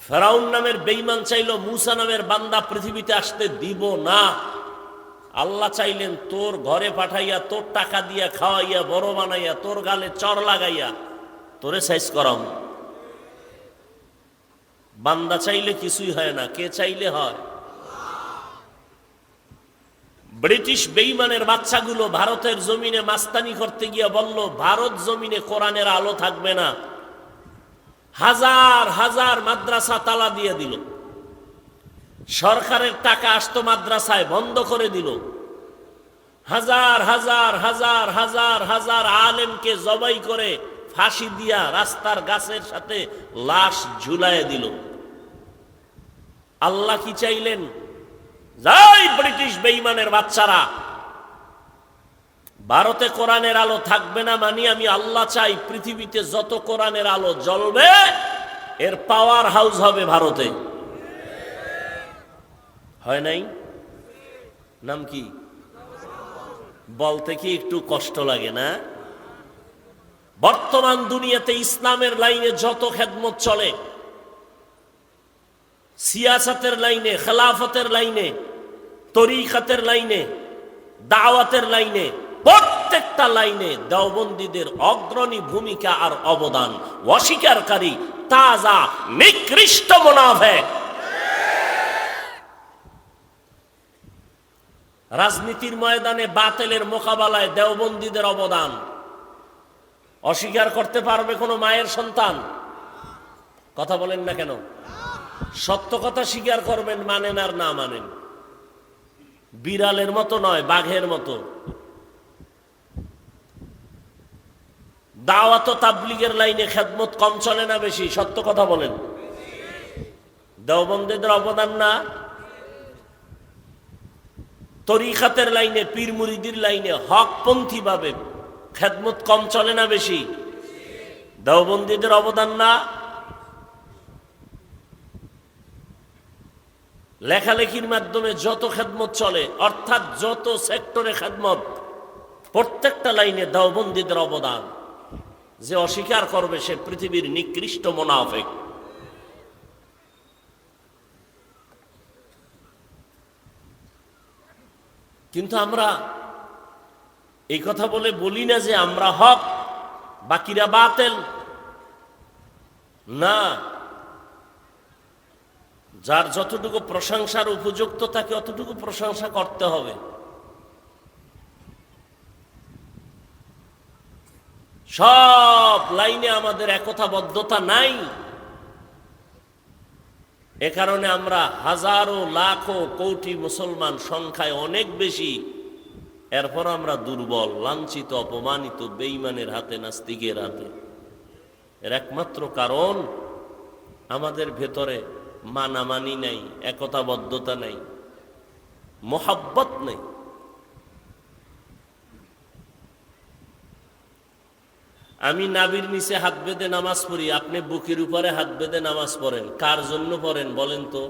ফেরাউন নামের বেঈমান চাইল মূসা নামের বান্দা পৃথিবীতে আসতে দিব না, আল্লাহ চাইলেন তোর ঘরে পাঠাইয়া, তোর টাকা দিয়া খাওয়াইয়া, বড় বানাইয়া, তোর গালে চর লাগাইয়া তোরে সাইজ করাম। বান্দা চাইলে কিছুই হয় না, কে চাইলে হয়? ব্রিটিশ বেঈমানের বাচ্চাগুলো ভারতের জমিনে মাস্তানি করতে গিয়া বলল, ভারত জমিনে কোরআনের আলো থাকবে না। হাজার হাজার মাদ্রাসা তালা দিয়ে দিল। সরকারের টাকা আসতো মাদ্রাসায়, বন্ধ করে দিল। হাজার হাজার হাজার হাজার হাজার আলেমকে জবাই করে ফাঁসি দিয়া রাস্তার গাছের সাথে লাশ ঝুলায় দিল। আল্লাহ কি চাইলেন? যাই ব্রিটিশ বেঈমানের বাচ্চারা, ভারতে কোরআনের আলো থাকবে না মানি আমি আল্লাহ চাই পৃথিবীতে যত কোরআনের আলো জ্বলবে এর পাওয়ার হাউস হবে ভারতে। হয় নাই? নাম কি? বলতে কি একটু কষ্ট লাগে না? বর্তমান দুনিয়াতে ইসলামের লাইনে যত খেদমত চলে, সিয়াসতের লাইনে, খেলাফতের লাইনে, তরিকাতের লাইনে, দাওয়াতের লাইনে, প্রত্যেকটা লাইনে দেওবন্দীদের অগ্রণী ভূমিকা আর অবদান। অস্বীকারী তাজা নিকৃষ্ট মুনাফিক। রাজনীতির ময়দানে বাতিলের মোকাবেলায় দেওবন্দীদের অবদান অস্বীকার করতে পারবে কোনো মায়ের সন্তান? কথা বলেন না কেন? সত্য কথা স্বীকার করবেন, মানেন আর না মানেন। বিড়ালের মতো নয়, বাঘের মতো। দাওয়াত ও তাবলীগের লাইনে খেদমত কম চলে না বেশি? সত্য কথা বলেন। দেওবন্দীদের অবদান না? তরিকাতের লাইনে, পীর মুরিদির লাইনে হকপন্থী ভাবে খেদমত কম চলে না বেশি? দেওবন্দীদের অবদান না? লেখালেখির মাধ্যমে যত খেদমত চলে, অর্থাৎ যত সেক্টরে খেদমত, প্রত্যেকটা লাইনে দেওবন্দীদের অবদান। যে অস্বীকার করবে সে পৃথিবীর নিকৃষ্ট মুনাফিক। কিন্তু আমরা এই কথা বলি না যে আমরা হক, বাকিরা বাতিল। না, যার যতটুকু প্রশংসার উপযুক্ত তাকে অতটুকু প্রশংসা করতে হবে। সব লাইনে আমাদের একতাবদ্ধতা নাই। এ কারণে আমরা হাজারো লাখো কোটি মুসলমান সংখ্যায় অনেক বেশি, এরপর আমরা দুর্বল, লাঞ্ছিত, অপমানিত, বেঈমানের হাতে, নাস্তিকের হাতে। এর একমাত্র কারণ আমাদের ভেতরে মানামানি নাই, একতাবদ্ধতা নাই, মোহাব্বত নেই। আমি নাভির নিচে হাত বেঁধে নামাজ পড়ি, আপনি বুকের উপরে হাত বেঁধে নামাজ পড়েন। কার জন্য পড়েন বলেন তো?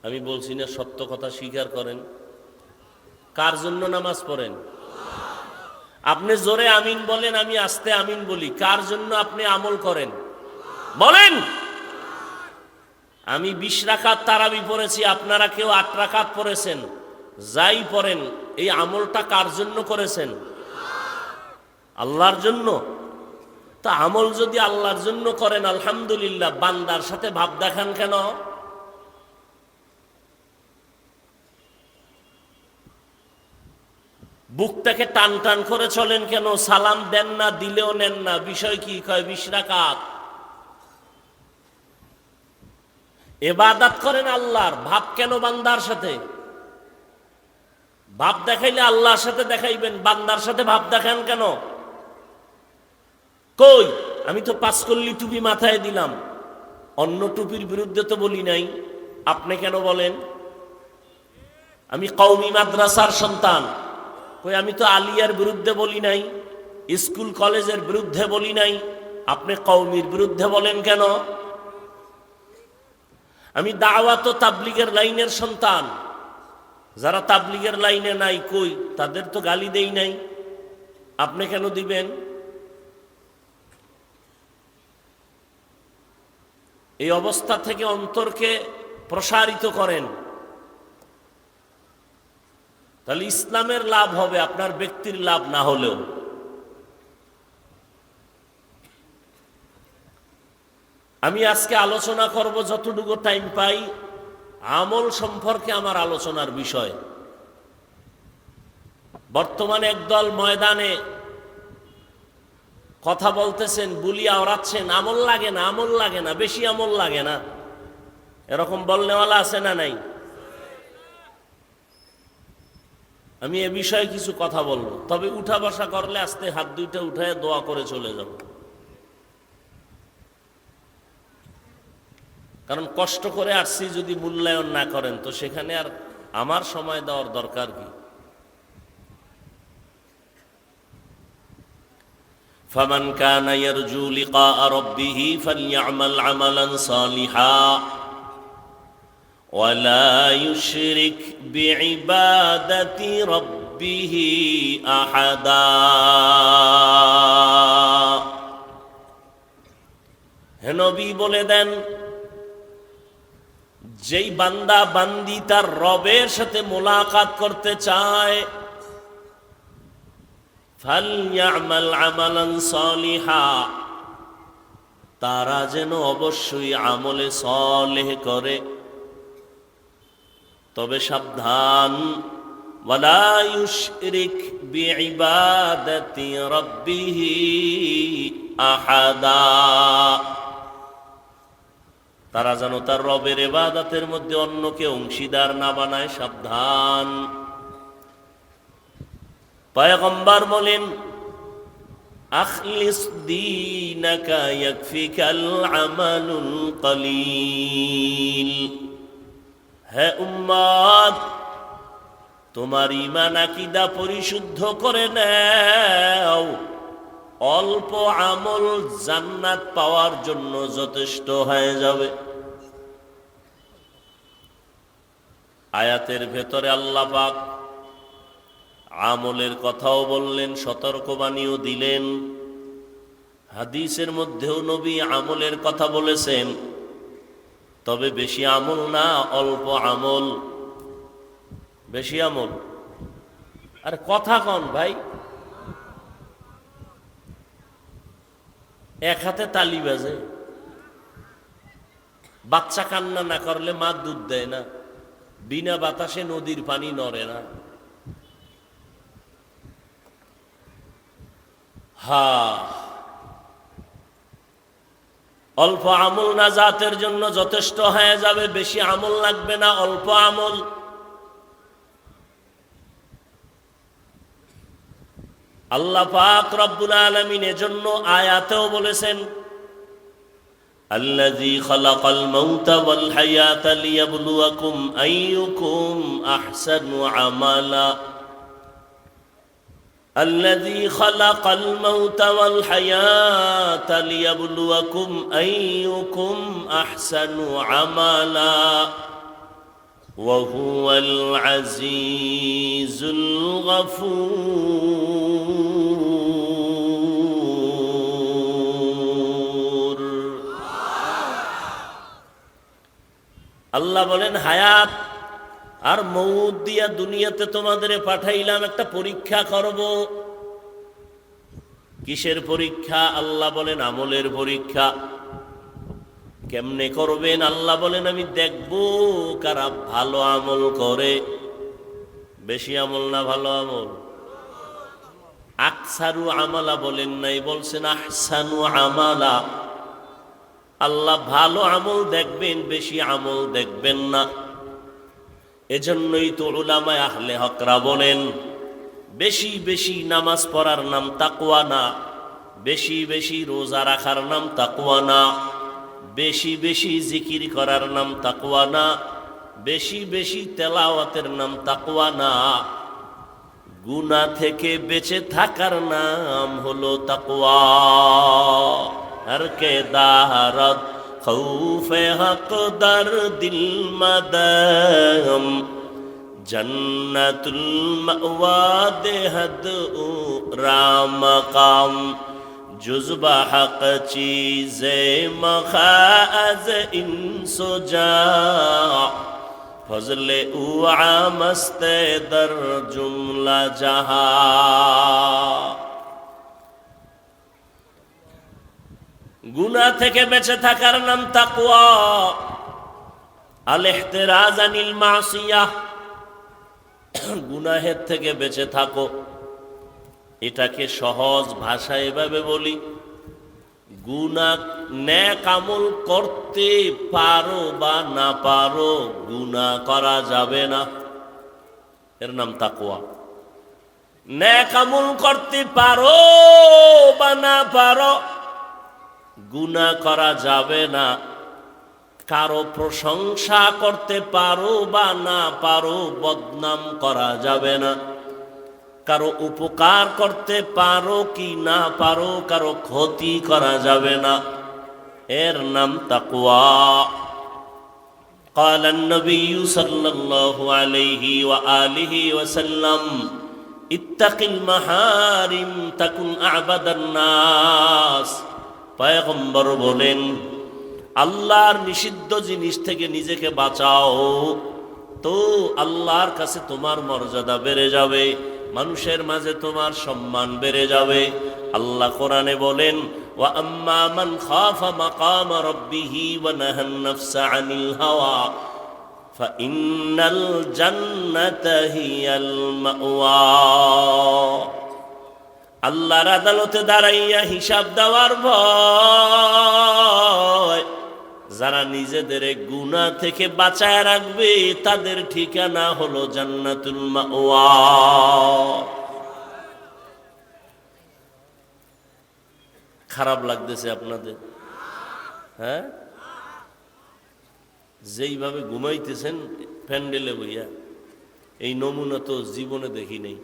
আমি বলছি না, সত্য কথা স্বীকার করেন। কার জন্য নামাজ পড়েন? আপনি জোরে আমিন বলেন, আমি আস্তে আমিন বলি। কার জন্য আপনি আমল করেন বলেন? আমি 20 রাকাত তারাবি পড়েছি, আপনারা কেউ 8 রাকাত পড়েছেন। যাই পড়েন, এই আমলটা কার জন্য করেছেন? আল্লাহর জন্য। তা আমল যদি আল্লাহর জন্য করেন আলহামদুলিল্লাহ, বান্দার সাথে ভাব দেখান কেন? বুকটাকে টান টান করে চলেন কেন? সালাম দেন না, দিলেও নেন না। বিষয় কি? কয় 20 রাকাত। ইবাদত করেন আল্লাহর, ভাব কেন বান্দার সাথে? ভাব দেখাইলে আল্লাহর সাথে দেখাইবেন, বান্দার সাথে ভাব দেখান কেন? কই, আমি তো 5 কল্লি টুপি মাথায় দিলাম, অন্য টুপির বিরুদ্ধে তো বলি নাই। আপনি কেন বলেন? আমি কওমি মাদ্রাসার সন্তান, কই আমি তো আলিয়ার বিরুদ্ধে বলি নাই, স্কুল কলেজের বিরুদ্ধে বলি নাই। আপনি কওমির বিরুদ্ধে বলেন কেন? আমি দাওয়াত ও তাবলীগের লাইনের সন্তান, যারা তাবলীগের লাইনে নাই, কই তাদের তো গালি দেই নাই। আপনি কেন দিবেন? এই অবস্থা থেকে অন্তরকে প্রসারিত করেন, তাহলে ইসলামের লাভ হবে, আপনার ব্যক্তির লাভ না হলেও। আমি আজকে আলোচনা করব, যতটুকু টাইম পাই, আমল সম্পর্কে আমার আলোচনার বিষয়। বর্তমানে একদল ময়দানে কথা বলতেছেন, বুলিয়া ওড়াচ্ছেন, আমল লাগে না, আমল লাগে না, বেশি আমল লাগে না, এরকম বলনেওয়ালা আছে না নাই? আমি এ বিষয়ে কিছু কথা বলবো, তবে উঠা বসা করলে আস্তে হাত দুইটা উঠায় দোয়া করে চলে যাব। কারণ কষ্ট করে আসছি, যদি মূল্যায়ন না করেন তো সেখানে আর আমার সময় দেওয়ার দরকার কি? ফামান কানা ইয়ারজু লিকা রাব্বিহি ফালইআমাল আমালান সালিহা ওয়া লা ইউশরিক বিইবাদাতি রাব্বিহি আহাদা। হে নবী বলে দেন, যেই বান্দা বান্দি তার রবের সাথে মোলাকাত করতে চায়, ফালইয়ামাল আমালান সালিহা, তারা যেন অবশ্যই আমলে সালেহ করে। তবে সাবধান, ওয়ালা ইউশরিক বিইবাদাতি রাব্বিহি আহাদা, তারা যেন তার রবের ইবাদতের মধ্যে অন্যকে অংশীদার না বানায়। সাবধান। পয়গম্বর বলেন, আখলিস দীনাকা ইয়াকফিকাল আমালুল কলিল। হে উম্মত, তোমার ঈমান আকীদা পরিশুদ্ধ করে নাও, অল্প আমল জান্নাত পাওয়ার জন্য যথেষ্ট হয়ে যাবে। আয়াতের ভেতরে আল্লাহ পাক আমলের কথাও বললেন, সতর্কবাণীও দিলেন। হাদিসের মধ্যেও নবী আমলের কথা বলেছেন, তবে বেশি আমল না, অল্প আমল। বেশি আমল আর কথা কন ভাই, এক হাতে তালি বাজে। বাচ্চা কান্না না করলে মা দুধ দেয় না, বিনা বাতাসে নদীর পানি নড়ে না। অল্প আমল নাজাতের জন্য যথেষ্ট হয়ে যাবে, বেশি আমল লাগবে না, অল্প আমল। আল্লাহ পাক রব্বুল আলামিন এজন্য আয়াতেও বলেছেন, আল্লাযী খালাকাল মাউতা ওয়াল হায়াতা লিয়াবলুয়াকুম আইয়ুকুম আহসানু আমালা। الذي خلق الموت والحياة ليبلوكم أيكم أحسن عملا وهو العزيز الغفور। আল্লাহ বলেন, হায়াত আর মউত দিয়া দুনিয়াতে তোমাদের পাঠাইলাম একটা পরীক্ষা করব। কিসের পরীক্ষা? আল্লাহ বলেন আমলের পরীক্ষা। কেমনে করবেন? আল্লাহ বলেন আমি দেখব কারা ভালো আমল করে। বেশি আমল না ভালো আমল? আকসারু আমালা বলেন নাই, বলছেন আহসানু আমালা। আল্লাহ ভালো আমল দেখবেন, বেশি আমল দেখবেন না। এজন্যই তো উলামায়ে আহলে হকরা বলেন, বেশি বেশি নামাজ পড়ার নাম তাকওয়া না, বেশি বেশি রোজা রাখার নাম তাকওয়া না, বেশি বেশি জিকির করার নাম তাকওয়া না, বেশি বেশি তেলাওয়াতের নাম তাকওয়া না। গুনাহ থেকে বেঁচে থাকার নাম হলো তাকওয়া। হর কে দারদ খৌফে হক দর দিল মদম, জন্নতুল মাওয়া দেহদ রাম কাম, জুজবা হক চীজে মখাজ ইনসো জা, ফজলে উ আমস্তে দর জুমলা জাহা। গুনাহ থেকে বেঁচে থাকার নাম তাকওয়া। আল ইহতিরাজ আনিল মাসিয়াহ, গুনাহের থেকে বেঁচে থাকো। এটাকে সহজ ভাষায় এভাবে বলি, গুনাহ নেক আমল করতে পারো বা না পারো, গুনাহ করা যাবে না, এর নাম তাকওয়া। নেক আমল করতে পারো বা না পারো, গুনাহ করা যাবে না। কারো প্রশংসা করতে পারো বা না পারো, বদনাম করা যাবে না। কারো উপকার করতে পারো কি না পারো, কারো ক্ষতি করা যাবে না, এর নাম তাকওয়া। قال النبي صلى الله عليه وآله وسلم اتق المحارم تكن أعبد الناس। পয়গম্বর বলেন, আল্লাহর নিষিদ্ধ জিনিস থেকে নিজেকে বাঁচাও, তো আল্লাহর কাছে তোমার মর্যাদা বেড়ে যাবে, মানুষের মাঝে তোমার সম্মান বেড়ে যাবে। আল্লাহ কোরআনে বলেন, ওয়া আম্মা মান খাফা মাকাম রাব্বিহি ওয়া নাহান নাফসা আনিল হাওয়া ফাইন্নাল জান্নাতা হিয়াল মাওয়া। আল্লাহর আদালতে দাঁড়াইয়া হিসাব দেওয়ার ভয়, যারা নিজেদের গুনাহ থেকে বাঁচায় রাখবে তাদের ঠিকানা হলো জান্নাতুল মাওয়া। খারাপ লাগতেছে আপনাদের? হ্যাঁ, যেইভাবে ঘুমাইতেছেন প্যান্ডেলে বইয়া, এই নমুনা তো জীবনে দেখি নেই।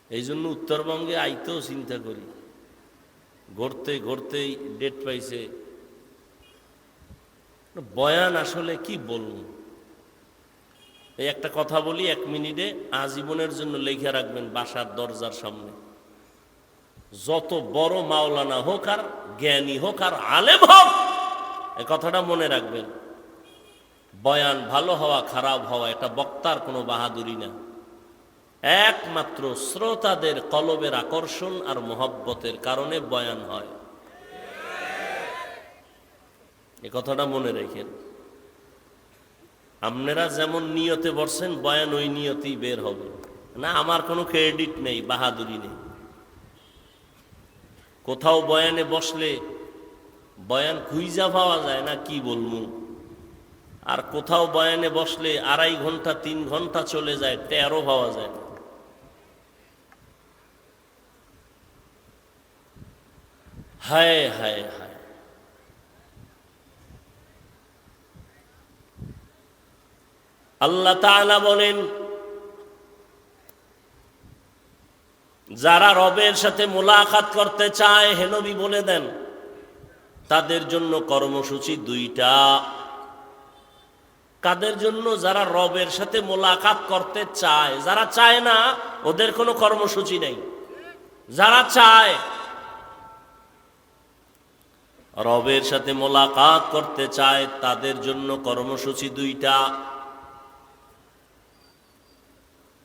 এই জন্য উত্তরবঙ্গে আইতেও চিন্তা করি, ঘুরতে ঘুরতেই ডেট পাইছে। বয়ান আসলে কি বলবো, এই একটা কথা বলি 1 মিনিটে, আজীবনের জন্য লেখা রাখবেন বাসার দরজার সামনে। যত বড় মাওলানা হোক আর জ্ঞানী হোক আর আলেম হোক, এই কথাটা মনে রাখবেন। বয়ান ভালো হওয়া খারাপ হওয়া এটা বক্তার কোনো বাহাদুরি না, একমাত্র শ্রোতাদের কলবের আকর্ষণ আর মোহব্বতের কারণে বয়ান হয়। এ কথাটা মনে রেখেন। আপনারা যেমন নিয়তে বসছেন, বয়ান ওই নিয়তেই বের হবে না। আমার কোনো ক্রেডিট নেই, বাহাদুরি নেই। কোথাও বয়ানে বসলে বয়ান খুঁজা পাওয়া যায় না, কি বলবো। আর কোথাও বয়ানে বসলে 2.5 ঘন্টা 3 ঘন্টা চলে যায়, টেরও পাওয়া যায় না। হায় হায় হায়, আল্লাহ তাআলা বলেন, যারা রবের সাথে মোলাকাত করতে চায়, হে নবী বলে দেন, তাদের জন্য কর্মসূচি 2টা। কাদের জন্য? যারা রবের সাথে মোলাকাত করতে চায়। যারা চায় না ওদের কোনো কর্মসূচি নেই। যারা চায়, রবের সাথে মোলাকাত করতে চায়, তাদের জন্য কর্মসূচি 2টা।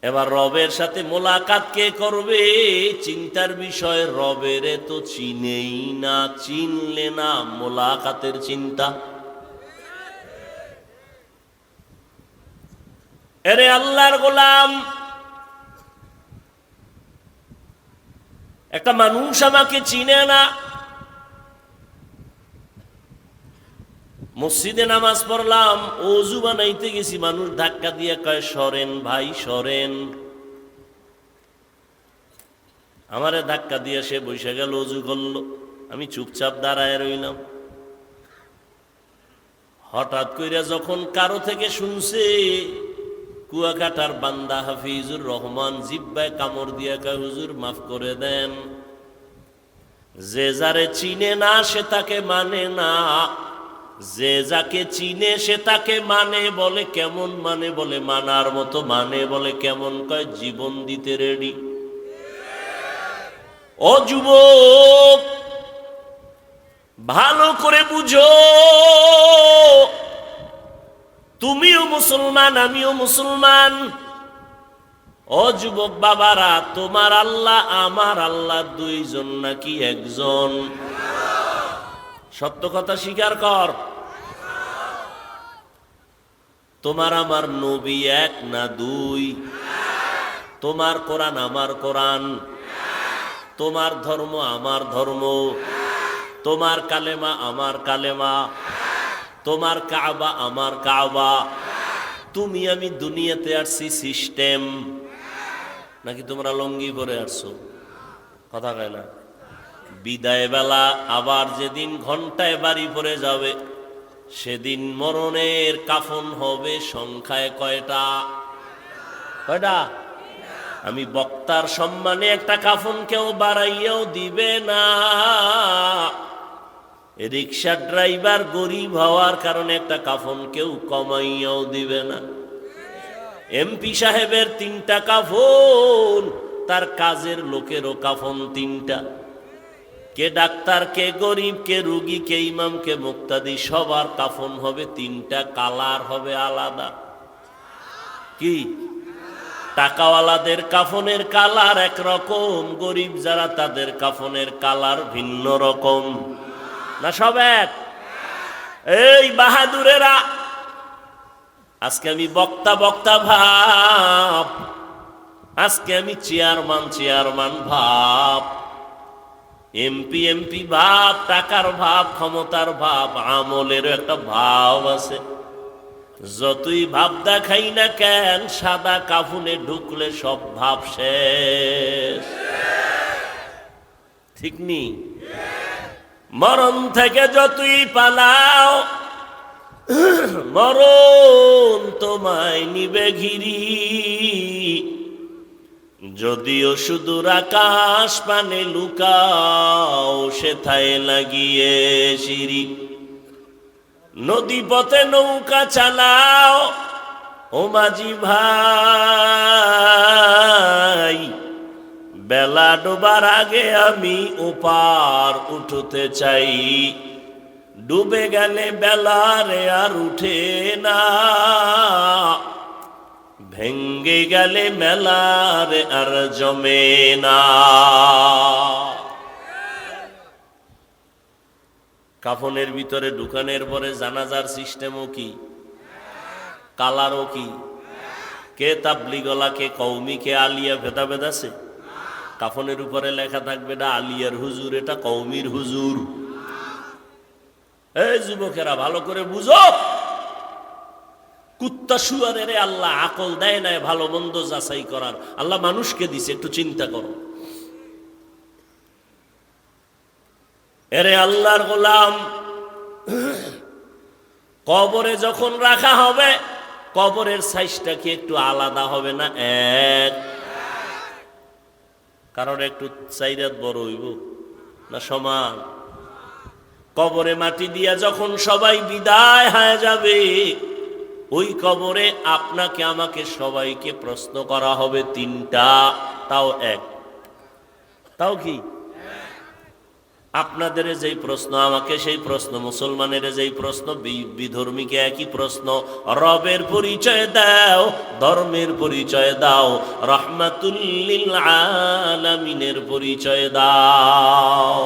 এবার রবের সাথে মোলাকাত কে করবে? চিন্তার বিষয়, রবের তো চিনেই না, চিনলে না মোলাকাতের চিন্তা। এরে আল্লাহর গোলাম, একটা মানুষ আমাকে চিনে না, মসজিদে নামাজ পড়লাম, ওযু বানাইতে গেছি, মানুষ ধাক্কা দিয়ে কয় সরেন ভাই সরেন। আমারে ধাক্কা দিয়ে সে বসে গেল, ওযু করলো, আমি চুপচাপ দাঁড়ায় রইলাম। হঠাৎ করে যখন কারো থেকে শুনছে, কুয়াকাটার বান্দা হাফিজুর রহমান জিব্বায় কামড় দিয়ে কয়, হুজুর মাফ করে দেন। যে যারে চিনে না সে তাকে মানে না, যে যাকে চিনে সে তাকে মানে। বলে কেমন মানে? বলে মানার মতো মানে। বলে কেমন? কয় জীবন দিতে রেডি। ও যুবক, ভালো করে বুঝো, তুমিও মুসলমান, আমিও মুসলমান। ও যুবক বাবারা, তোমার আল্লাহ আমার আল্লাহ 2 জন নাকি 1 জন? সত্য কথা স্বীকার কর। তোমার আমার নবী 1 না 2? তোমার কোরআন আমার কোরআন, তোমার ধর্ম আমার ধর্ম, তোমার কালেমা আমার কালেমা, তোমার কাবা আমার কাবা। তুমি আমি দুনিয়াতে আসছি সিস্টেম, নাকি তোমরা লঙ্গি পরে আসছো? কথা কয় না। বিদায় বেলা আবার যেদিন ঘন্টায় বাড়ি পড়ে যাবে, সেদিন মরণের কাফন হবে সংখ্যায় কয়টা? কয়টা? আমি বক্তার সম্মানে একটা কাফন কেউ বাড়াইয়াও দিবে না। রিক্সা ড্রাইভার গরিব হওয়ার কারণে একটা কাফন কেউ কমাইয়াও দিবে না। এমপি সাহেবের 3টা কাফন, তার কাজের লোকেরও কাফন 3টা। কে ডাক্তার, কে গরিব, কে রুগী, কে ইমাম, কে মুক্তাদি, সবার কাফন হবে তিনটা, কালার হবে আলাদা। কি? টাকাওয়ালাদের কাফনের কালার একরকম, গরিব যারা তাদের কাফনের কালার ভিন্ন রকম। না সব এক? এই বাহাদুরেরা, আজকে আমি বক্তা বক্তা ভাব, আজকে আমি চেয়ারম্যান ভাব, এমপি এমপি ভাব, টাকার ভাব, ক্ষমতার ভাব, আমলের একটা ভাব আছে। যতই ভাব দেখাই না কেন, সাদা কাফনে ঢুকলে সব ভাব শেষ। ঠিক নি? মরণ থেকে যতই পালাও, মরণ তোমায় নিবে ঘিরি। যদিও সুদূর আকাশ পানে লুকাও, সেথায় লাগিয়ে সিঁড়ি। নদী পথে নৌকা চালাও ও মাঝি ভাই, বেলা ডোবার আগে আমি ওপার উঠতে চাই। ডুবে গেলে বেলারে আর উঠে না, ভেঙ্গে গেলে মেলারে আর জমে না। কাফনের ভিতরে ঢুকানোর পরে জানাজার সিস্টেমও কি, কালারও কি। কে তাবলিগলা, কে কওমি, কে আলিয়া, ভেদাভেদ আছে? কাফনের উপরে লেখা থাকবে এটা আলিয়ার হুজুর, এটা কওমির হুজুর। এই যুবকেরা ভালো করে বুঝো, কুত্তা শুয়ারের আল্লাহ আকল দেয় নাই ভালো মন্দ যাচাই করার, আল্লাহ মানুষকে দিছে। একটু চিন্তা করো। এরে আল্লাহর গোলাম, কবরে যখন রাখা হবে, কবরের সাইজটা কি একটু আলাদা হবে না? এক? কারণ একটু চাইরাত বড় হইব না সমান? কবরে মাটি দিয়া যখন সবাই বিদায় হয়ে যাবে, ওই কবরে আপনাকে আমাকে সবাইকে প্রশ্ন করা হবে তিনটা, তাও এক। তাও কি? আপনাদের যেই প্রশ্ন, আমাকে সেই প্রশ্ন, মুসলমানের যেই প্রশ্ন, বিধর্মীকে একই প্রশ্ন। রবের পরিচয় দাও, ধর্মের পরিচয় দাও, রাহমাতুল লিল আলামিনের পরিচয় দাও।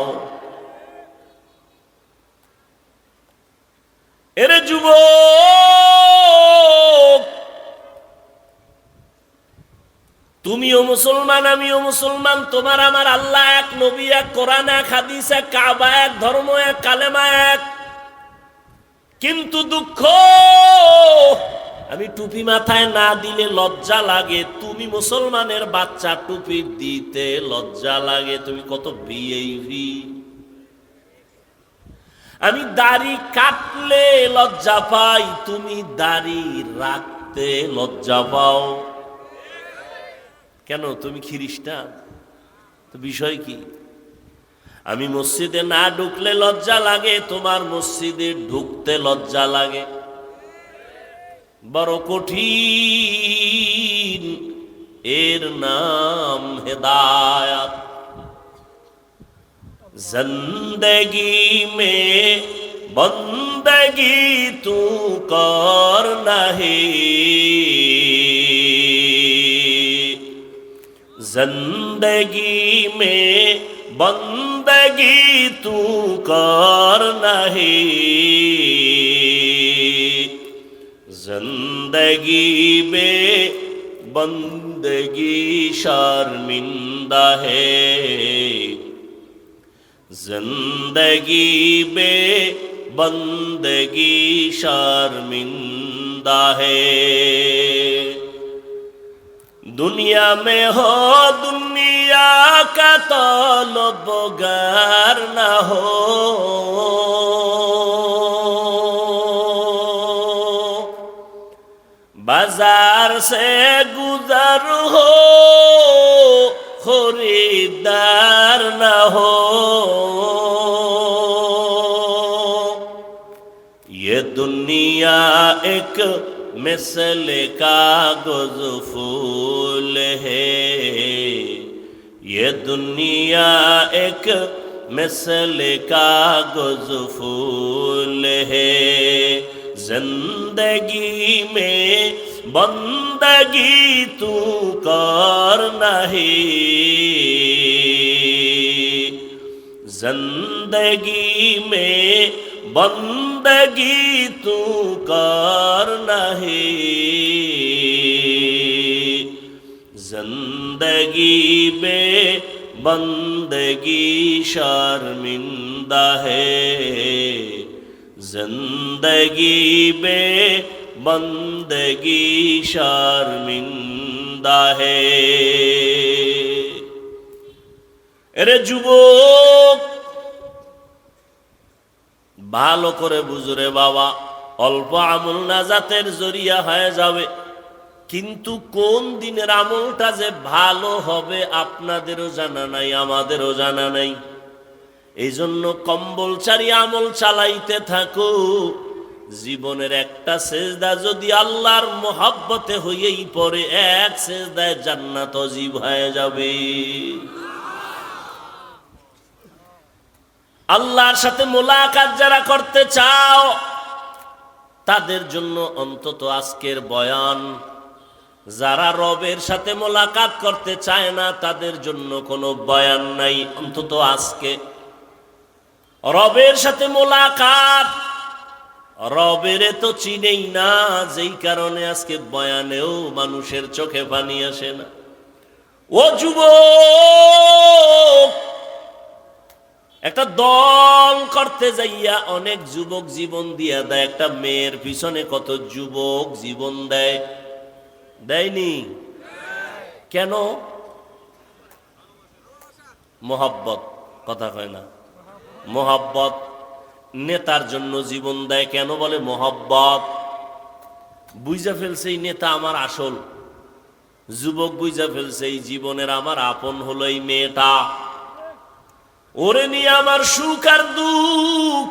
এরে যুবক, তুমিও মুসলমান, আমিও মুসলমান, তোমার আমার আল্লাহ এক, নবী এক, কোরআন এক, হাদিস এক, কাবা এক, ধর্ম এক, কালেমা এক। কিন্তু দুঃখ, আমি টুপি মাথায় না দিলে লজ্জা লাগে। তুমি মুসলমানের বাচ্চা, টুপি দিতে লজ্জা লাগে। তুমি কত ভিআইপি। আমি দাড়ি কাটলে লজ্জা পাই, তুমি দাড়ি রাখতে লজ্জা পাও কেন? তুমি খ্রিস্টান, তো বিষয় কি? আমি মসজিদে না ঢুকলে লজ্জা লাগে, তোমার মসজিদে ঢুকতে লজ্জা লাগে। বড় কঠিন, এর নাম হেদায়াত। जिंदगी में बंदगी तू कर नहीं, जिंदगी में बंदगी तू कर नहीं, जिंदगी में बंदगी शर्मिंदा है, जिंदगी में बंदगी शर्मिंदा है। दुनिया में हो दुनिया का तलबगार न हो, बाजार से गुजर हो, खरीदार न हो। ये दुनिया एक मिसल कागज फूल है, ये दुनिया एक मिसल कागज फूल है जिंदगी में बंदगी तू कर नहीं जिंदगी में बंदगी तू कर नहीं जिंदगी में बंदगी शर्मिंदा है जिंदगी में बंदगी शर्मिंदा है। এরে যুবক ভালো করে বুঝরে বাবা, অল্প আমল নাজাতের জরিয়া হয়ে যাবে, কিন্তু কোন দিনের আমলটা যে ভালো হবে আপনাদেরও জানা নাই, আমাদেরও জানা নাই। এই জন্য কম্বলচারী আমল চালাইতে থাকো। জীবনের একটা সেজদা যদি আল্লাহর মোহাব্বতে হইয়েই পড়ে, এক সেজদায় জান্নাত অজীব হয়ে যাবে। আল্লাহর সাথে মোলাকাত যারা করতে চাও তাদের জন্য অন্তত আজকের বয়ান, যারা রবের সাথে মোলাকাত করতে চায় না তাদের জন্য কোনো বয়ান নাই। অন্তত আজকে রবের সাথে মোলাকাত, রবেরে তো চিনেই না, যেই কারণে আজকে বয়ানেও মানুষের চোখে পানি আসে না। ও যুবক, একটা দল করতে যাইয়া অনেক যুবক জীবন দিয়া দেয়। একটা মেয়ের পিছনে কত যুবক জীবন দেয়, দেয়নি? কেন? মোহাব্বত, কথা কয় না, মোহাব্বত। নেতার জন্য জীবন দেয় কেন? বলে মোহাব্বত। বুঝা ফেলছে এই নেতা আমার আসল। যুবক বুঝা ফেলছে এই জীবনের আমার আপন হলো এই মেয়েটা, ওরে নিয়ে আমার সুখ আর দুঃখ।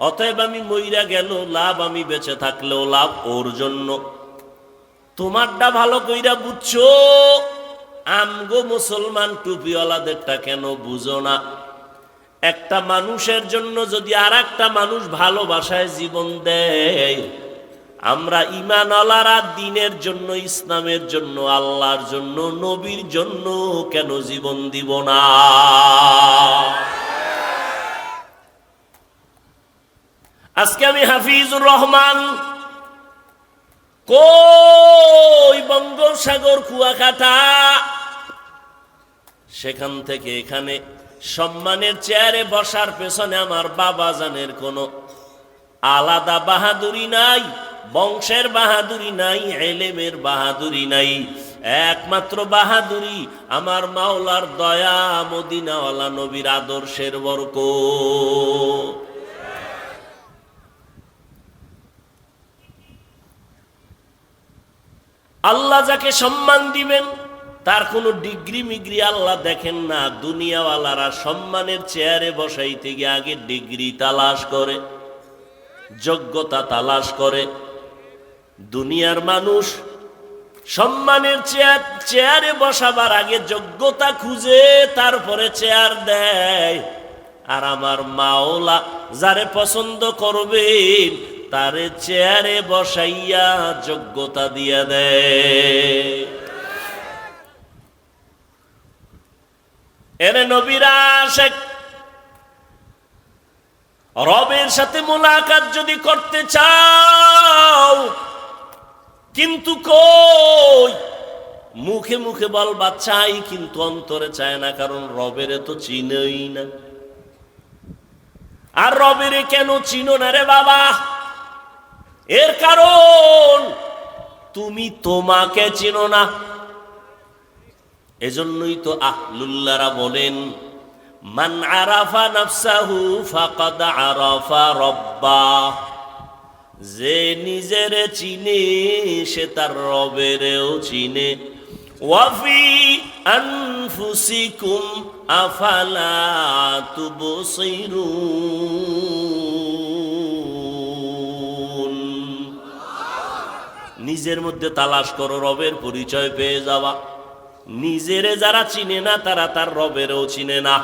অতএব আমি মইরা গেল লাভ, আমি বেঁচে থাকলেও লাভ ওর জন্য। তোমারটা ভালো কইরা বুঝছো, আমগো মুসলমান টুপিওয়ালাদেরটা কেন বুঝো না? একটা মানুষের জন্য যদি আর একটা মানুষ ভালোবাসায় জীবন দেয়, আমরা ঈমানওয়ালারা দ্বীনের জন্য, ইসলামের জন্য, আল্লাহর জন্য, নবীর জন্য কেন জীবন দিব না? আজকে আমি হাফিজুর রহমান, কই বঙ্গোপসাগর কুয়াকাটা, সেখান থেকে এখানে সম্মানের চেয়ারে বসার পেছনে আমার বাবা জানের কোনো আলাদা বাহাদুরি নাই, বংশের বাহাদুরি নাই, এলেমের বাহাদুরি নাই। একমাত্র বাহাদুরি আমার মাওলার দয়া, মদিনাওয়ালা নবীর আদর্শের বরকত। আল্লাহ যাকে সম্মান দিবেন তার কোনো ডিগ্রি মিগ্রি আল্লাহ দেখেন না। দুনিয়াওয়ালারা সম্মানের চেয়ারে বসাইতে গিয়ে আগে ডিগ্রি তালাশ করে, যোগ্যতা তালাশ করে। দুনিয়ার মানুষ সম্মানের চেয়ারে বসাবার আগে যোগ্যতা খুঁজে, তারপরে চেয়ার দেয়। আর আমার মাওলা যারে পছন্দ করবেন তারে চেয়ারে বসাইয়া যোগ্যতা দিয়া দেয়। এরে নবীরা আশিক, রবের সাথে মোলাকাত যদি করতে চাও, কিন্তু কই মুখে মুখে বলবা চাই, কিন্তু অন্তরে চায় না, কারণ রবেরে তো চিনই না। আর রবেরে কেন চিনো না রে বাবা? এর কারণ তুমি তোমাকে চিনো না। এজন্যই তো আহলুল্লাহরা বলেন, মান আরাফা নাফসাহু ফাকাদ আরাফা রাব্বাহ। যে নিজেরে চিনে সে তার রবেরও চিনে। ওয়াফি আনফুসিকুম আফালা তুবসিরুন। নিজের মধ্যে তালাশ করো, রবের পরিচয় পেয়ে যাওয়া। নিজেরে যারা চিনে না তারা তার রবেরও চিনে না।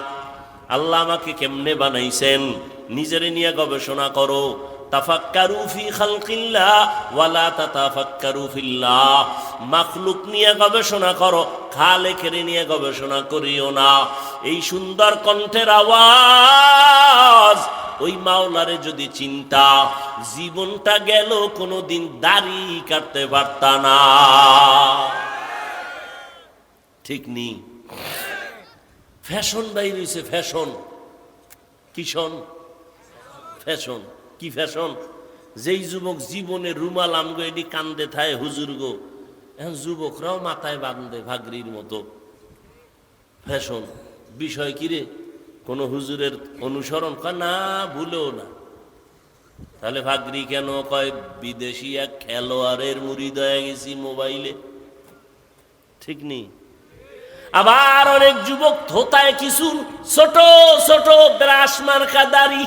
আল্লাহ আমাকে কেমনে বানাইছেন নিজেরে নিয়ে গবেষণা করো। তাফাক্কারু ফি খালকিল্লাহ ওয়ালা তাতাফাক্কারু ফিল্লাহ। মাখলুক নিয়ে গবেষণা করো, খালেকের নিয়ে গবেষণা করিও না। এই সুন্দর কণ্ঠের আওয়াজ ওই মাওলারে যদি চিন্তা, জীবনটা গেল কোনোদিন দাড়ি কাটতে পারতা না। ঠিক নি? ফ্যাশন বাইর হইছে, ফ্যাশন। কিশন ফ্যাশন, কি ফ্যাশন? যেই যুবক জীবনে রুমাল আমগো এটি কান্দে থায় হুজুর গো, এখন যুবকরাও মাথায় বাঁধে ভাগরির মতো। ফ্যাশন বিষয় কিরে? কোন হুজুরের অনুসরণ কয় না, ভুলেও না। তাহলে ভাগরি কেন কয়? বিদেশি এক খেলোয়াড়ের মুরিদ হয়ে গেছি মোবাইলে। ঠিক নেই? আবার অনেক যুবক থোতায় কিছু ছোট ছোট ব্রাশ মার্কা দাড়ি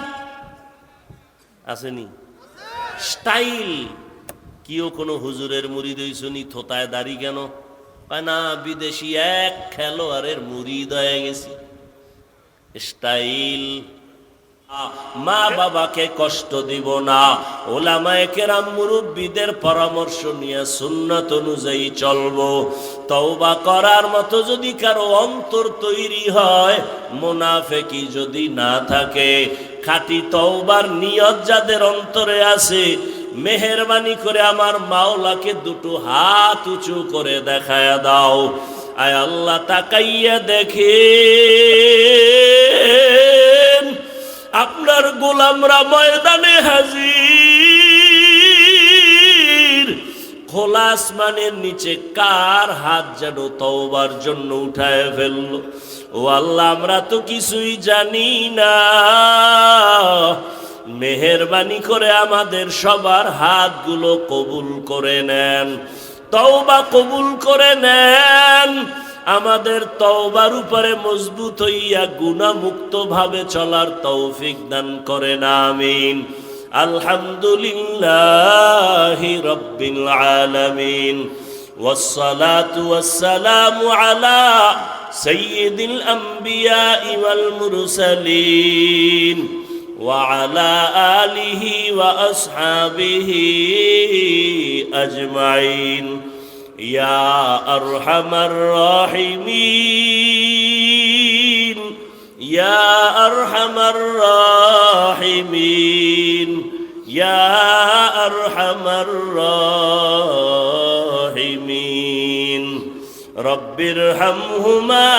আসেনি, স্টাইল। কিও কোনো হুজুরের মুরিদ হইছনি, থোতায় দাড়ি কেন? কয় না, বিদেশি এক খেলোয়াড়ের মুরিদ হয়ে গেছি। স্টাইল। মা বাবাকে কষ্ট দিব না, ওলামায়ে কেরাম মুরব্বীদের পরামর্শ নিয়ে সুন্নাত অনুযায়ী চলবো। তওবা করার মতো যদি কারো অন্তর তৈরি হয়, মুনাফিকি যদি না থাকে, খাঁটি তওবার নিয়ত যাদের অন্তরে আছে, মেহেরবানি করে আমার মাওলাকে দুটো হাত উঁচু করে দেখায়া দাও। আয় আল্লাহ, তাকাইয়া দেখে আপনার গোলামরা ময়দানে হাজির। খোলা আসমানের নিচে কার হাত যেন তওবার জন্য উঠায় ফেললো। ও আল্লাহ, আমরা তো কিছুই জানি না, মেহেরবানি করে আমাদের সবার হাতগুলো কবুল করে নেন, তওবা কবুল করে নেন। আমাদের তওবার উপরে মজবুত হইয়া গুনাহমুক্ত ভাবে চলার তৌফিক দান করেন, আমিন। আলহামদুলিল্লাহি রাব্বিল আলামিন, ওয়াসসালাতু ওয়াসসালামু আলা সাইয়্যিদিল আমবিয়া ওয়াল মুরসালিন ওয়া আলা আলিহি ওয়া আসহাবিহি আজমাইন। ইয়া আরহামার রাহিমিন, ইয়া আরহামার রাহিমিন, ইয়া আরহামার রাহিমিন। রব্বিরহামহুমা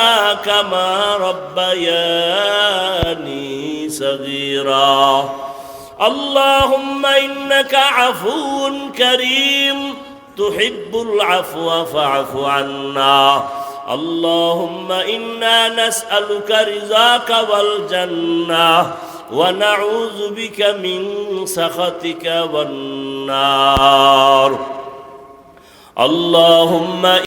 কামা রব্বায়ানি সগীরা। আল্লাহুম্মা ইন্নাকা আফুউন কারীম তুহিব্বুল আফওয়া ফা'ফু আন্না। আল্লাহুম্মা ইন্না নাসআলুকা রিযাকা ওয়াল জান্নাহ ওয়া নাউযু বিকা মিন সাখাতিকা ওয়ান নার। আল্লাহুম্মা